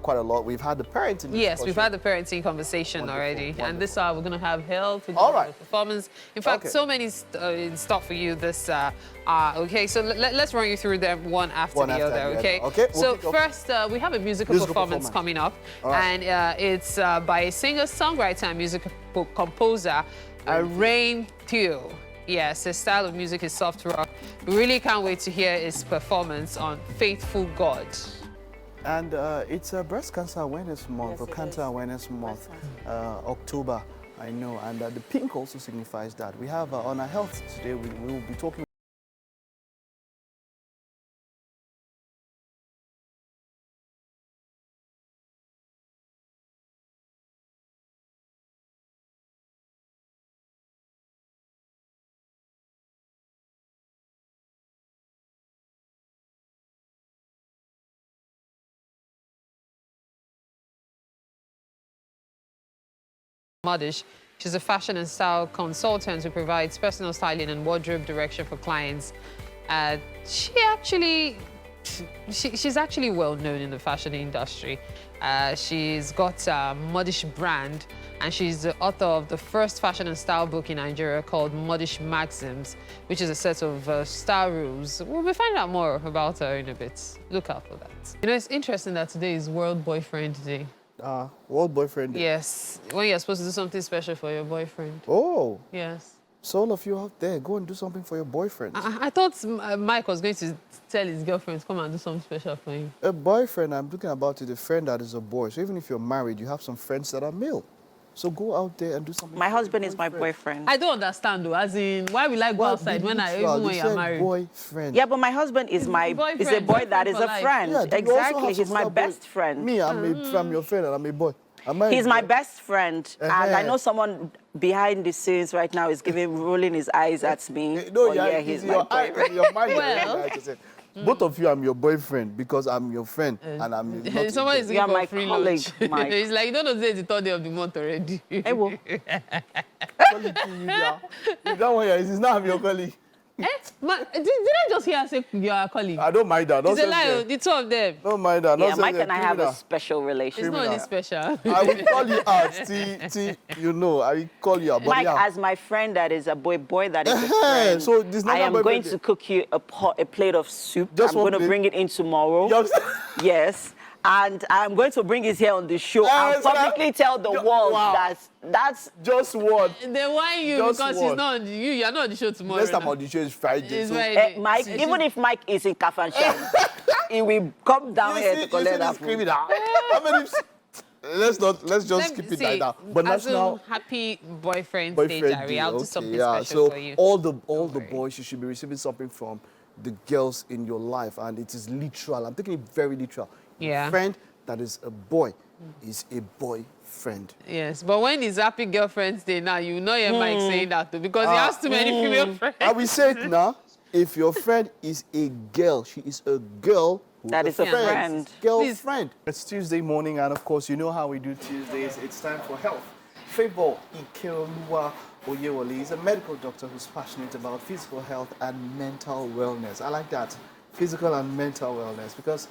quite a lot. We've had the parenting. Yes, we've had the parenting conversation already. And this hour we're going to have health, performance. In fact, so many in stock for you this okay, so let's run you through them one after the other, okay? Okay. So first, we have a musical performance coming up, and it's by a singer-songwriter and musical composer, Rain Theo. Yes, his style of music is soft rock. We really can't wait to hear his performance on Faithful God. And it's a breast cancer awareness month, or cancer awareness month, October, I know. And the pink also signifies that. We have on our health today, we will be talking Modish. She's a fashion and style consultant who provides personal styling and wardrobe direction for clients. She's actually well known in the fashion industry. She's got a Modish brand, and she's the author of the first fashion and style book in Nigeria called Modish Maxims, which is a set of style rules. We'll be finding out more about her in a bit. Look out for that. You know, it's interesting that today is World Boyfriend Day. World Boyfriend Day. Yes, when you're supposed to do something special for your boyfriend. Oh. Yes. So all of you out there, go and do something for your boyfriend. I thought Mike was going to tell his girlfriend to come and do something special for him. A boyfriend, I'm talking about it, a friend that is a boy. So even if you're married, you have some friends that are male. So go out there and do something. My husband is my boyfriend. I don't understand though, as in, why will I go outside when you're married? Boyfriend. Yeah, but my husband is a boy that is a friend. Yeah, exactly, he's my best friend. Me, I'm your friend and I'm a boy. He's my best friend, and I know someone behind the scenes right now is rolling his eyes at me. No, he's my boyfriend. Your mind, both of you, I'm your boyfriend because I'm your friend and I'm not. Someone is going my free colleague, lunch. Mike. It's like, you don't know, it's the third day of the month already. Hey, well. You don't want it's not I'm your colleague. Did I just hear say you're a colleague? I don't mind that. It's a lie, the two of them. Don't mind that. Yeah, Mike and I have a special relationship. It's not really special. I will call you out. See, you know, I will call you out. Mike, as my friend that is a boy that is a friend, so this I am going to cook you a plate of soup. Just I'm going to bring it in tomorrow. Yes. And I'm going to bring it here on the show and publicly tell the world that that's just what. They want you just because you're not on the show tomorrow. Next time on the show is Friday. So. Mike, even if Mike is in Kafanchan, he will come down here to collect that food. Let's just keep it like that. But national Happy Boyfriend Day, Jerry. I'll do something special for you. All the boys, you should be receiving something from the girls in your life, and it is literal. I'm taking it very literal. Yeah. A friend that is a boy is a boyfriend. Yes, but when it's Happy Girlfriend's Day now, you know your Mike saying that too, because he has too many female friends. I will say it now. If your friend is a girl, she is a girl. That is a friend. Girlfriend. It's Tuesday morning, and of course, you know how we do Tuesdays. It's time for health. Favour Ikeoluwa Oyewole is a medical doctor who's passionate about physical health and mental wellness. I like that. Physical and mental wellness, because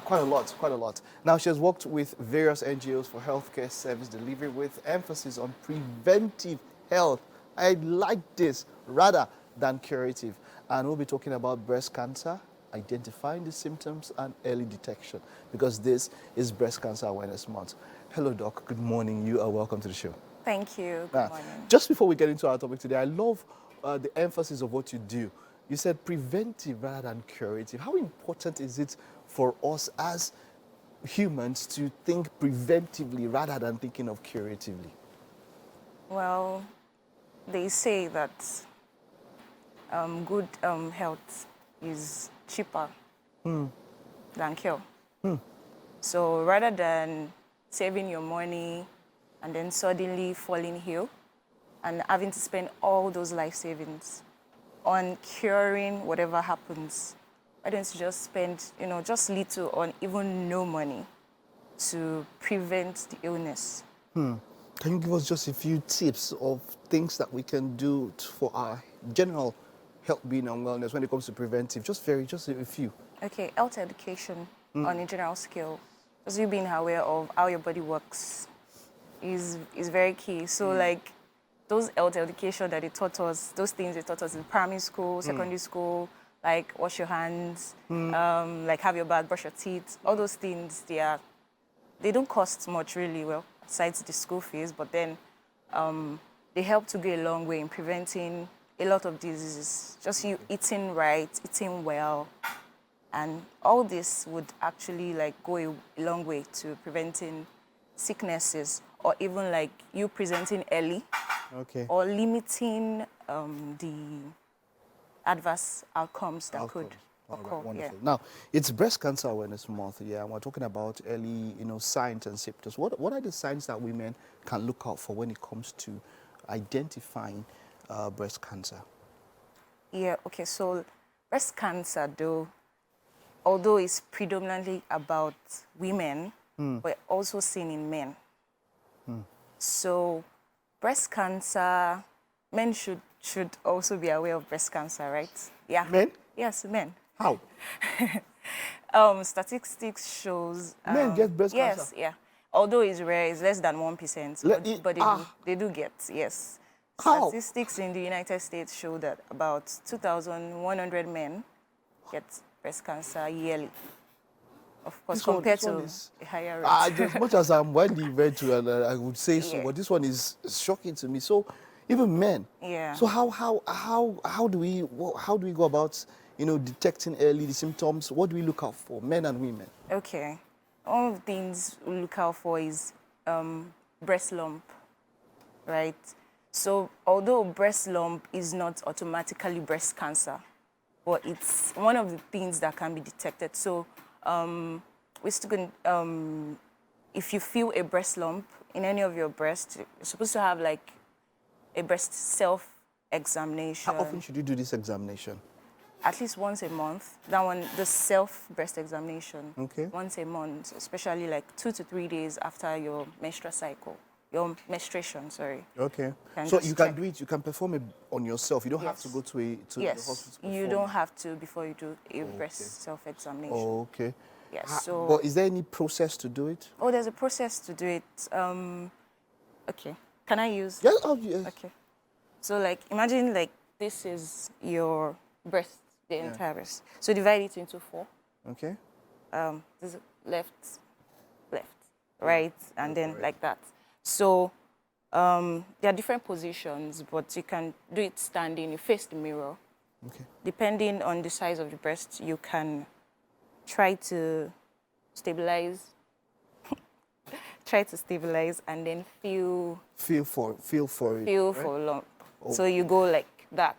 quite a lot. Now, she has worked with various NGOs for healthcare service delivery with emphasis on preventive health. I like this rather than curative. And we'll be talking about breast cancer, identifying the symptoms and early detection, because this is Breast Cancer Awareness Month. Hello, Doc. Good morning. You are welcome to the show. Thank you. Good morning. Just before we get into our topic today, I love the emphasis of what you do. You said preventive rather than curative. How important is it for us as humans to think preventively rather than thinking of curatively? Well, they say that good health is cheaper than cure. So rather than saving your money and then suddenly falling ill and having to spend all those life savings on curing whatever happens, why don't you just spend, just little or even no money to prevent the illness? Can you give us just a few tips of things that we can do for our general health, being and wellness when it comes to preventive? Just a few. Okay, health education on a general scale. Just you being aware of how your body works is very key. So like those health education that they taught us, those things they taught us in primary school, secondary school, like wash your hands, like have your bath, brush your teeth. All those things, they don't cost much really, well, besides the school fees, but then they help to go a long way in preventing a lot of diseases. Just you eating right, eating well, and all this would actually like go a long way to preventing sicknesses, or even like you presenting early, or limiting the adverse outcomes that could occur. Wonderful. Now, it's Breast Cancer Awareness Month, and we're talking about early, signs and symptoms. What are the signs that women can look out for when it comes to identifying breast cancer? Yeah, okay, so breast cancer, although it's predominantly about women, but also seen in men. So breast cancer, men should also be aware of breast cancer, right? Yeah. Men? Yes, men. How? Statistics shows... men get breast cancer? Yes, yeah. Although it's rare, it's less than 1%, but they do get, yes. How? Statistics in the United States show that about 2,100 men get breast cancer yearly. Of course, compared to a higher rate. As much as I'm widely read to, and I would say so, but this one is shocking to me. So, even men. Yeah. So how do we go about detecting early the symptoms? What do we look out for, men and women? Okay. One of the things we look out for is breast lump, right? So although breast lump is not automatically breast cancer, but it's one of the things that can be detected. So we're still going, if you feel a breast lump in any of your breasts, you're supposed to have like a breast self-examination. How often should you do this examination? At least once a month. That one, the self-breast examination. Okay. Once a month, especially like 2 to 3 days after your menstrual cycle. Your menstruation, sorry. Okay. So you can do it, you can perform it on yourself. You don't have to go to the hospital. You don't have to before you do a breast self-examination. Oh, okay. Yes. So. But is there any process to do it? Oh, there's a process to do it. Okay. Can I use? Yes. Oh, yes. Okay. So like, imagine like this is your breast, the entire breast. So divide it into 4. Okay. This is left, right, and then like that. So there are different positions, but you can do it standing. You face the mirror. Okay. Depending on the size of the breast, you can try to stabilize. And then feel for it. Feel right? for a lump. Oh. So you go like that.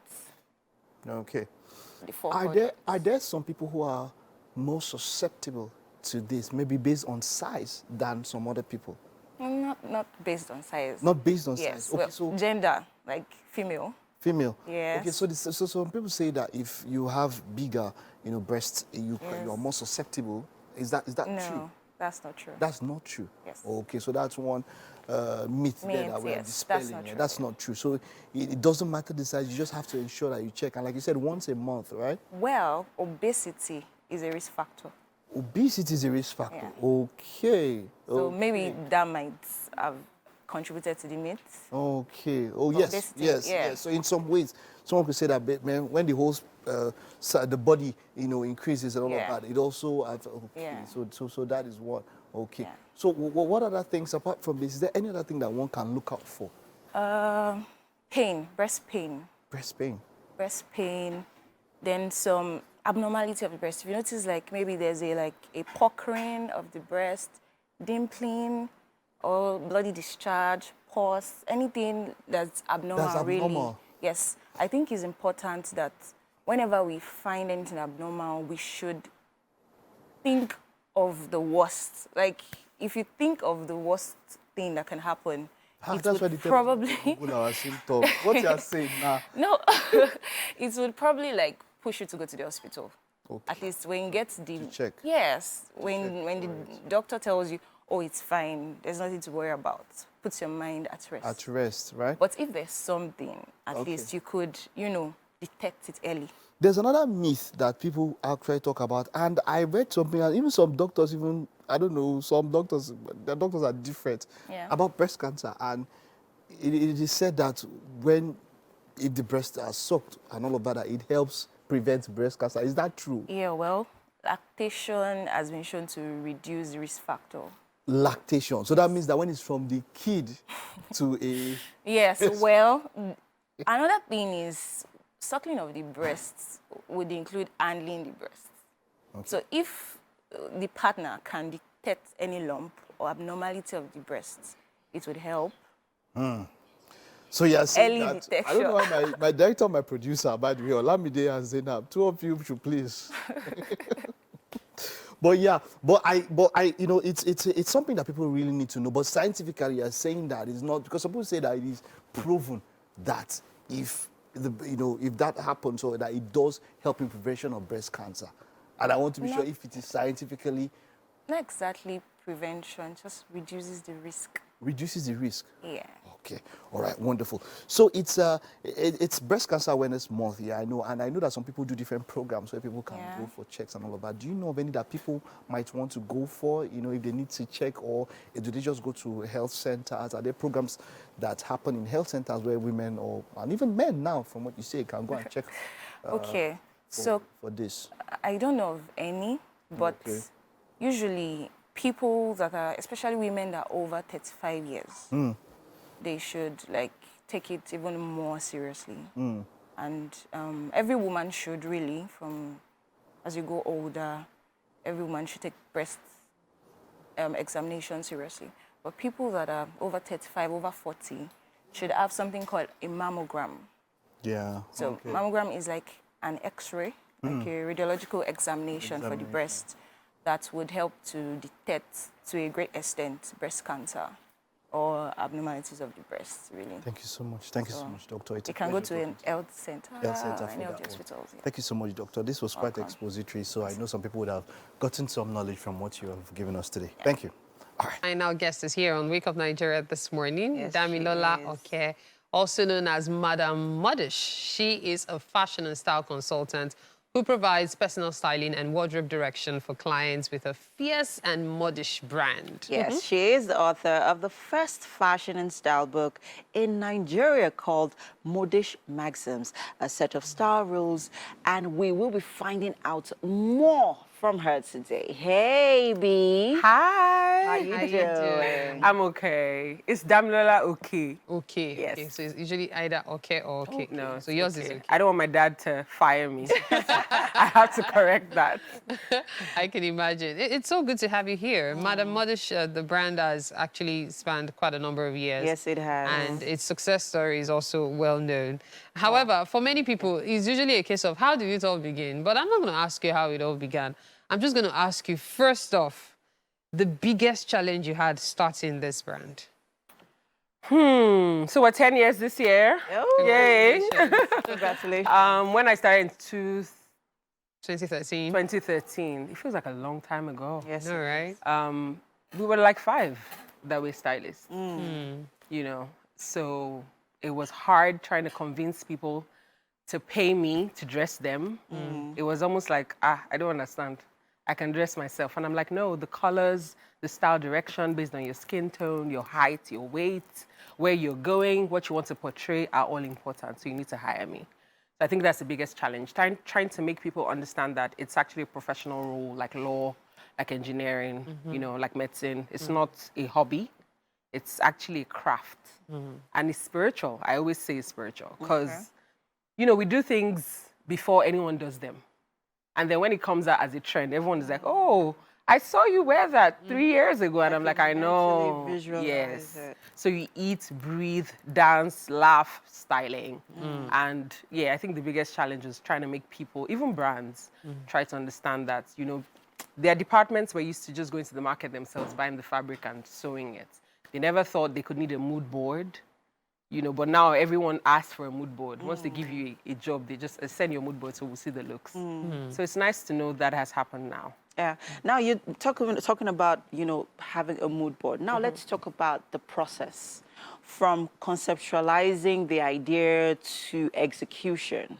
Okay. The are there some people who are more susceptible to this, maybe based on size, than some other people? Not based on size. Not based on yes. size. Okay, well, so gender, like female. Female. Yes. Okay, so some people say that if you have bigger, breasts, you are more susceptible. Is that true? No, that's not true. That's not true. Yes. Okay, so that's one myth there that we're dispelling. That's not true. That's not true. So it doesn't matter the size. You just have to ensure that you check. And like you said, once a month, right? Well, obesity is a risk factor. Obesity is a risk factor. Yeah. Okay. So maybe that might have contributed to the myth. Okay. Oh, yes. Yes. So in some ways, someone could say that, man, when the whole the body, increases and all of that, it also adds, so that is one. Okay. Yeah. So what other things apart from this? Is there any other thing that one can look out for? Pain, breast pain. Breast pain. Breast pain. Then some abnormality of the breast. If you notice, like maybe there's a puckering of the breast, dimpling, or bloody discharge, pus, anything that's abnormal. That's abnormal. Really. Yes, I think it's important that whenever we find anything abnormal, we should think of the worst. Like, if you think of the worst thing that can happen, it would probably... What you are saying now? No, it would probably push you to go to the hospital. Okay. At least when you get the... To check. Yes, when the doctor tells you, oh, it's fine, there's nothing to worry about. Puts your mind at rest. At rest, right? But if there's something, at least you could, detect it early. There's another myth that people actually talk about, and I read something, and even some doctors, I don't know, some doctors, the doctors are different, about breast cancer. And it is said that if the breasts are sucked and all of that, it helps prevent breast cancer. Is that true? Yeah, well, lactation has been shown to reduce the risk factor. Lactation. So that means that when it's from the kid to a... Yes, well, another thing is suckling of the breasts would include handling the breast. Okay. So if the partner can detect any lump or abnormality of the breasts, it would help. So you're saying early that, detection. I don't know why my director, my producer, by the way, Olamide and Zainab, two of you should please. But yeah, but I, you know, it's something that people really need to know. But scientifically, you're saying that it's not, because some people say that it is proven that if if that happens, or that it does help in prevention of breast cancer. And I want to be sure if it is scientifically. Not exactly prevention, just reduces the risk. Reduces the risk? Yeah. Okay. All right. Wonderful. So it's Breast Cancer Awareness Month. Yeah, I know. And I know that some people do different programs where people can go for checks and all of that. Do you know of any that people might want to go for, you know, if they need to check, or do they just go to health centers? Are there programs that happen in health centers where women and even men now, from what you say, can go and check? Okay. For this. I don't know of any, but usually people that are, especially women that are over 35 years, they should take it even more seriously. And every woman should really, as you go older, every woman should take breast examination seriously. But people that are over 35, over 40, should have something called a mammogram. Yeah. So mammogram is like an X-ray, like a radiological examination for the breast that would help to detect, to a great extent, breast cancer or abnormalities of the breast, really. Thank you so much. Thank you so much, Doctor. You can go to an health center or any of the hospitals. Yeah. Thank you so much, Doctor. This was quite expository, so I know some people would have gotten some knowledge from what you have given us today. Thank you. All right. And our guest is here on Wake Up Nigeria this morning, Damilola Oke, also known as Madam Modish. She is a fashion and style consultant who provides personal styling and wardrobe direction for clients with a fierce and modish brand. Yes, she is the author of the first fashion and style book in Nigeria called Modish Maxims, a set of style rules, and we will be finding out more from her today. Hey, B. Hi. How you doing? I'm okay. It's Damilola okay. Okay. Yes. Okay. So it's usually either okay or okay. No, so yours is okay. I don't want my dad to fire me. I have to correct that. I can imagine. It's so good to have you here. Madam Modish, the brand has actually spanned quite a number of years. Yes, it has. And its success story is also well known. However, for many people, it's usually a case of how did it all begin? But I'm not going to ask you how it all began. I'm just going to ask you, first off, the biggest challenge you had starting this brand. So we're 10 years this year. Oh, yay. Congratulations. When I started in 2013. It feels like a long time ago. Yes. All right. We were like 5 that were stylists. You know, so it was hard trying to convince people to pay me to dress them. It was almost like, I don't understand. I can dress myself. And I'm like, no, the colors, the style direction based on your skin tone, your height, your weight, where you're going, what you want to portray are all important. So you need to hire me. So I think that's the biggest challenge, trying to make people understand that it's actually a professional role, like law, like engineering, you know, like medicine. It's not a hobby. It's actually a craft. And it's spiritual. I always say it's spiritual because, you know, we do things before anyone does them. And then when it comes out as a trend, everyone is like, oh, I saw you wear that 3 years ago. And I'm like, I know. Yes. So you eat, breathe, dance, laugh, styling. And yeah, I think the biggest challenge is trying to make people, even brands, try to understand that, you know, there are departments where used to just go into the market themselves, buying the fabric and sewing it. They never thought they could need a mood board. You know, but now everyone asks for a mood board. Once they give you a job, they just send your mood board so we'll see the looks. So it's nice to know that has happened now. Yeah. Now you're talking about, you know, having a mood board. Now let's talk about the process from conceptualizing the idea to execution.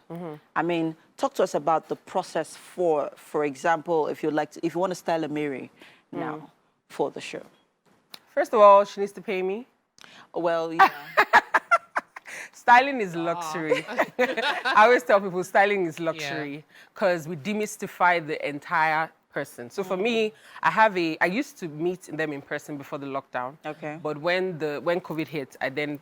I mean, talk to us about the process for example, if you want to style a Mary now for the show. First of all, she needs to pay me. Well, yeah. styling is luxury. I always tell people styling is luxury because we demystify the entire person. So for me, I used to meet them in person before the lockdown. Okay. But when COVID hit, I then,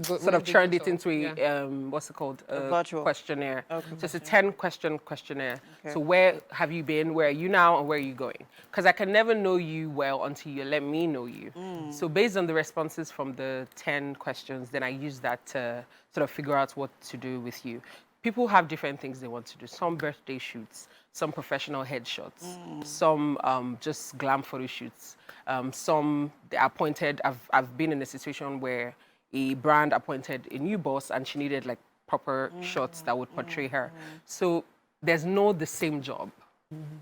sort of turned it into a, what's it called? A virtual questionnaire. Okay. So it's a 10-question questionnaire. Okay. So where have you been? Where are you now? And where are you going? Because I can never know you well until you let me know you. So based on the responses from the 10 questions, then I use that to sort of figure out what to do with you. People have different things they want to do. Some birthday shoots, some professional headshots, some just glam photo shoots. Some appointed, I've been in a situation where a brand appointed a new boss and she needed like proper shots that would portray her. So there's no the same job.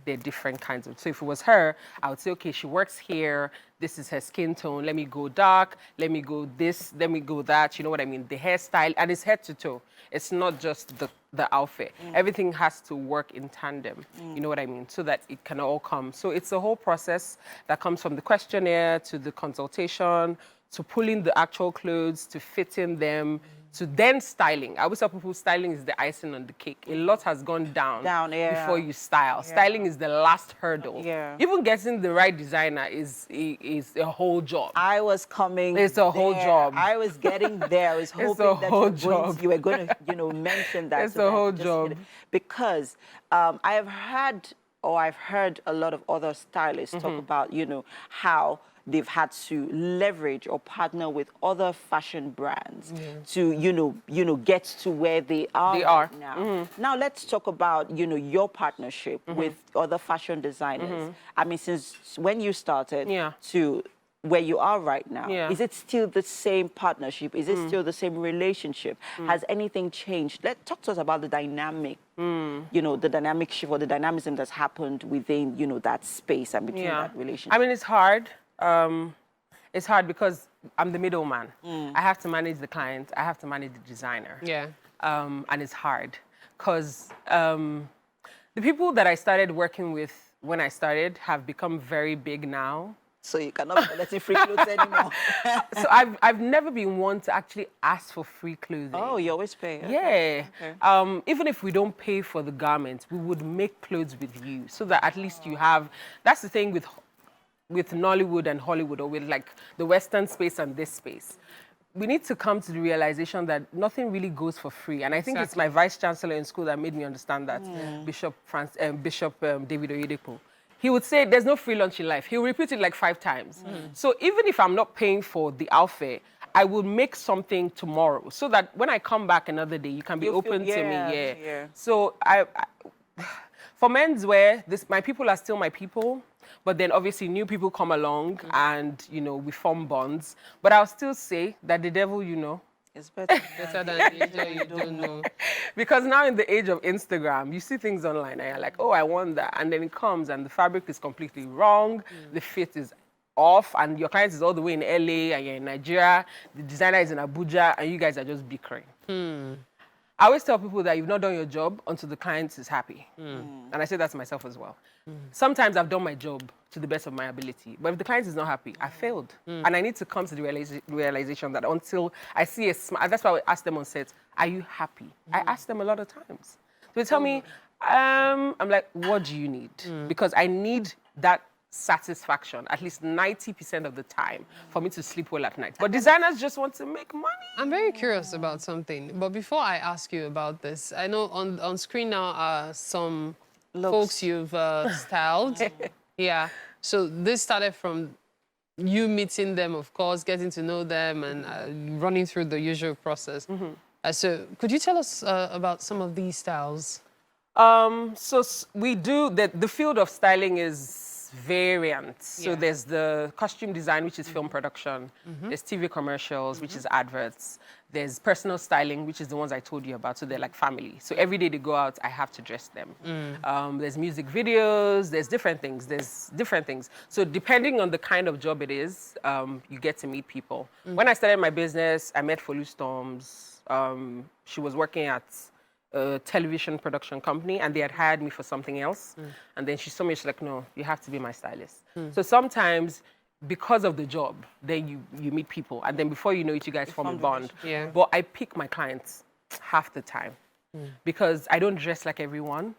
They're different kinds of. So if it was her, I would say, okay, she works here. This is her skin tone. Let me go dark. Let me go this. Let me go that. You know what I mean? The hairstyle, and it's head to toe. It's not just the outfit. Everything has to work in tandem. You know what I mean? So that it can all come. So it's a whole process that comes from the questionnaire to the consultation to pulling the actual clothes to fitting them. To then styling. I always tell people styling is the icing on the cake. A lot has gone down before you style. Styling is the last hurdle. Even getting the right designer is a whole job. I was coming. It's a whole job. I was getting there. I was hoping that you were going to, mention that. It's a whole job. Because I've heard a lot of other stylists talk about, how they've had to leverage or partner with other fashion brands to, get to where they are right now. Now let's talk about, your partnership with other fashion designers. I mean, since when you started to where you are right now, is it still the same partnership? Is it still the same relationship? Has anything changed? Talk to us about the dynamic, the dynamic shift or the dynamism that's happened within, that space and between that relationship. I mean, it's hard. It's hard because I'm the middleman. I have to manage the client. I have to manage the designer. And it's hard because the people that I started working with when I started have become very big now. So you cannot be letting free clothes anymore. So I've never been one to actually ask for free clothing. Oh, you always pay. Okay. Yeah. Okay. Even if we don't pay for the garments, we would make clothes with you so that at least you have. That's the thing with Nollywood and Hollywood, or with like the Western space and this space. We need to come to the realization that nothing really goes for free. And I think it's my vice chancellor in school that made me understand that, Bishop David Oyedepo. He would say, there's no free lunch in life. He'll repeat it like 5 times. So even if I'm not paying for the outfit, I will make something tomorrow so that when I come back another day, you can be open to me. So for menswear, my people are still my people. But then obviously new people come along and, we form bonds. But I'll still say that the devil, is better than the angel you don't know. Because now in the age of Instagram, you see things online and you're like, oh, I want that. And then it comes and the fabric is completely wrong. The fit is off and your client is all the way in LA and you're in Nigeria. The designer is in Abuja and you guys are just bickering. I always tell people that you've not done your job until the client is happy. And I say that to myself as well. Sometimes I've done my job to the best of my ability, but if the client is not happy, I failed. And I need to come to the realization that until I see a smile, that's why I ask them on set, are you happy? I ask them a lot of times. They tell me, I'm like, what do you need? Because I need that satisfaction at least 90% of the time for me to sleep well at night. But designers just want to make money. I'm very curious about something, but before I ask you about this, I know on screen now are some folks you've styled. So this started from you meeting them, of course, getting to know them and running through the usual process. So could you tell us about some of these styles? So we do, the field of styling is variant. So there's the costume design, which is film production. There's TV commercials, which is adverts. There's personal styling, which is the ones I told you about. So they're like family. So every day they go out, I have to dress them. There's music videos. There's different things. So depending on the kind of job it is, you get to meet people. When I started my business, I met Folu Storms. She was working at a television production company and they had hired me for something else. And then she saw me, she's like, no, you have to be my stylist. So sometimes because of the job, then you meet people, and then before you know it, you guys form a bond. Yeah. But I pick my clients half the time because I don't dress like everyone.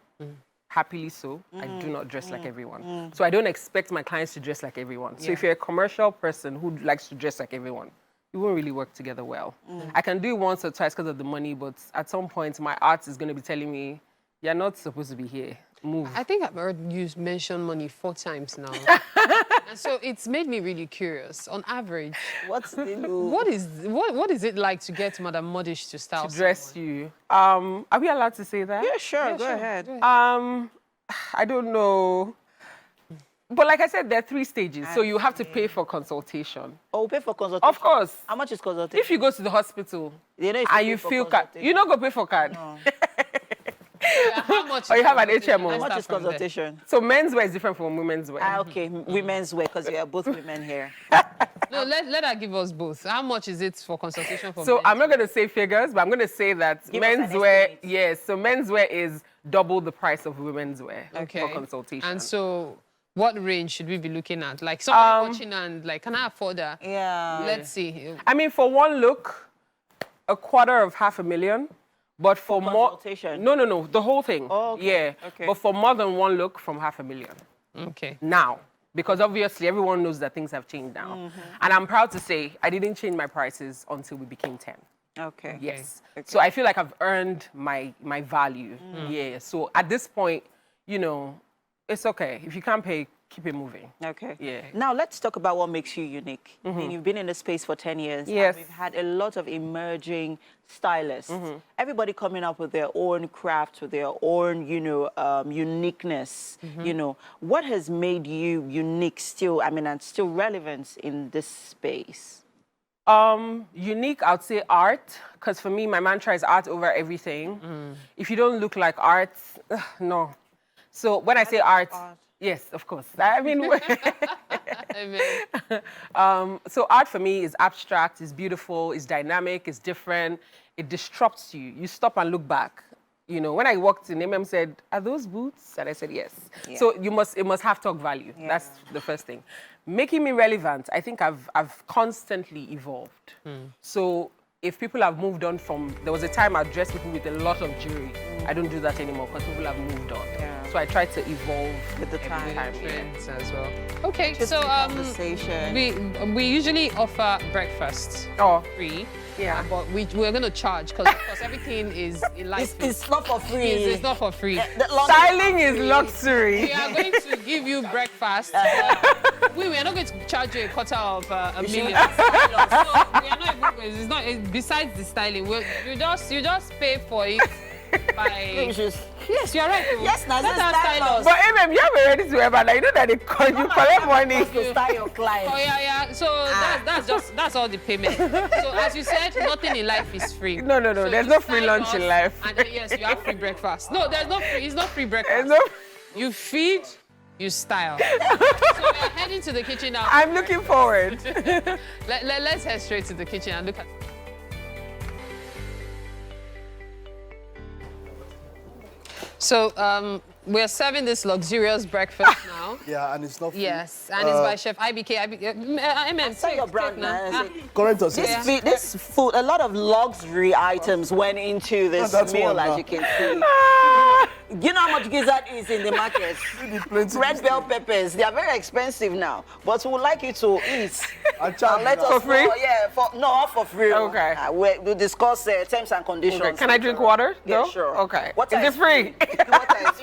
Happily so, I do not dress like everyone. So I don't expect my clients to dress like everyone. So if you're a commercial person who likes to dress like everyone, you won't really work together well. I can do it once or twice because of the money, but at some point, my art is going to be telling me, you're not supposed to be here. Move. I think I've heard you mention money 4 times now. And so it's made me really curious. On average, what is it like to get Madam Modish to style to dress someone? you? Are we allowed to say that? Yeah, sure. Go ahead. I don't know. But like I said, there are 3 stages. So you have to pay for consultation. Oh, pay for consultation? Of course. How much is consultation? If you go to the hospital and you feel card, you don't go pay for card. No. How much? Or you have an HMO. How much is consultation? So men's wear is different from women's wear. Okay, women's wear, because we are both women here. No, let her give us both. How much is it for consultation for So men? I'm not going to say figures, but I'm going to say that men's wear, yes, so men's wear is double the price of women's wear for consultation. And so what range should we be looking at? Like somebody watching and like, can I afford that? Yeah. Let's see. I mean, for one look, $250,000. But for more, no, the whole thing. Oh, okay. Yeah. Okay. But for more than one look, from $500,000. Okay. Now, because obviously everyone knows that things have changed now, and I'm proud to say I didn't change my prices until we became 10. Okay. Yes. Okay. So I feel like I've earned my value. Yeah. So at this point, you know, it's okay if you can't pay. Keep it moving. Okay. Yeah. Now let's talk about what makes you unique. I mean, you've been in the space for 10 years. Yes. And we've had a lot of emerging stylists. Everybody coming up with their own craft, with their own, you know, uniqueness. You know, what has made you unique still? I mean, and still relevant in this space? Unique, I'd say art, because for me, my mantra is art over everything. If you don't look like art, no. So when I say art. Yes, of course. I mean, so art for me is abstract, is beautiful, is dynamic, is different. It disrupts you. You stop and look back. You know, when I walked in, said, "Are those boots?" And I said, "Yes." Yeah. So it must have talk value. Yeah. That's the first thing. Making me relevant, I think I've constantly evolved. So if people have moved on from, there was a time I dressed people with a lot of jewelry. I don't do that anymore because people have moved on. Yeah. So I try to evolve with the time. Trends as well. Okay, just so conversation. we usually offer breakfast free. Yeah. But we're going to charge because everything is like it's not for free. It's not for free. Styling is luxury. We are going to give you breakfast. We are not going to charge you $250,000. So we are not even, it's not, besides the styling, you just pay for it by... Yes, you're right. Yes, now let us style us. But you have a ready to wear, but you know that you collect money to style your clients. Oh yeah. So that's all the payment. So as you said, nothing in life is free. No. So there's no free lunch in life. And yes, you have free breakfast. No, there's no free. It's not free breakfast. You feed, you style. So we are heading to the kitchen now. I'm looking forward. Let's head straight to the kitchen and look at. So we're serving this luxurious breakfast now. Yeah, and it's not free. Yes, and it's by Chef IBK. Say your brand now. Correct us. This food, a lot of luxury items went into this meal, as you can see. You know how much gizzard is in the market? Red bell peppers, they are very expensive now. But we would like you to eat. Let us for free? Not for free. Okay. We'll discuss terms and conditions. Okay. Can I drink water? Yeah, no? sure. Okay. What is it free?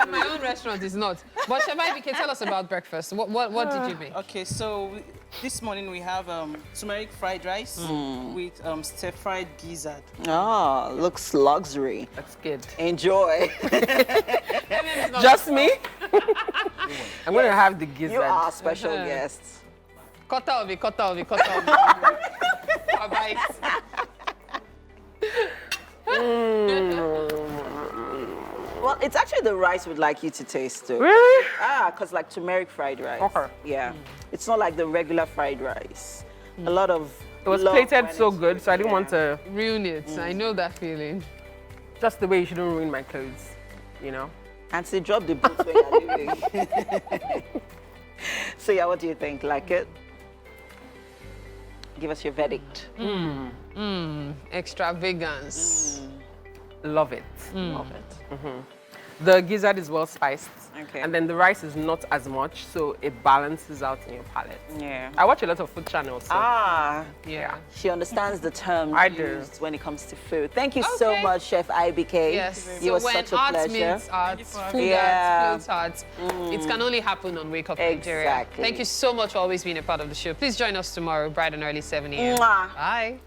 In my own restaurant is not. But Chef IBK, tell us about breakfast. What did you make? Okay, so this morning we have turmeric fried rice with stir-fried gizzard. Oh, looks luxury. That's good. Enjoy. Just me? I'm going to have the gizzard. You are special guests. Kota ovi. Bye-bye. Well, it's actually the rice we'd like you to taste too. Really? Because like turmeric fried rice. Okay. Yeah. It's not like the regular fried rice. A lot of it was plated so good, so I didn't want to ruin it. I know that feeling. Just the way you shouldn't ruin my clothes, you know? And say drop the boots when you're leaving. So yeah, what do you think? Like it? Give us your verdict. Extravagance. Love it. Love it. The gizzard is well spiced. Okay. And then the rice is not as much, so it balances out in your palate. Yeah. I watch a lot of food channels. So Yeah. She understands the terms I do. used when it comes to food. Thank you so much, Chef IBK. Yes. You So were when such a art pleasure. meets art, food Yeah. arts, arts, it can only happen on Wake Up Nigeria. Exactly. Thank you so much for always being a part of the show. Please join us tomorrow, bright and early 7 a.m. Mwah. Bye.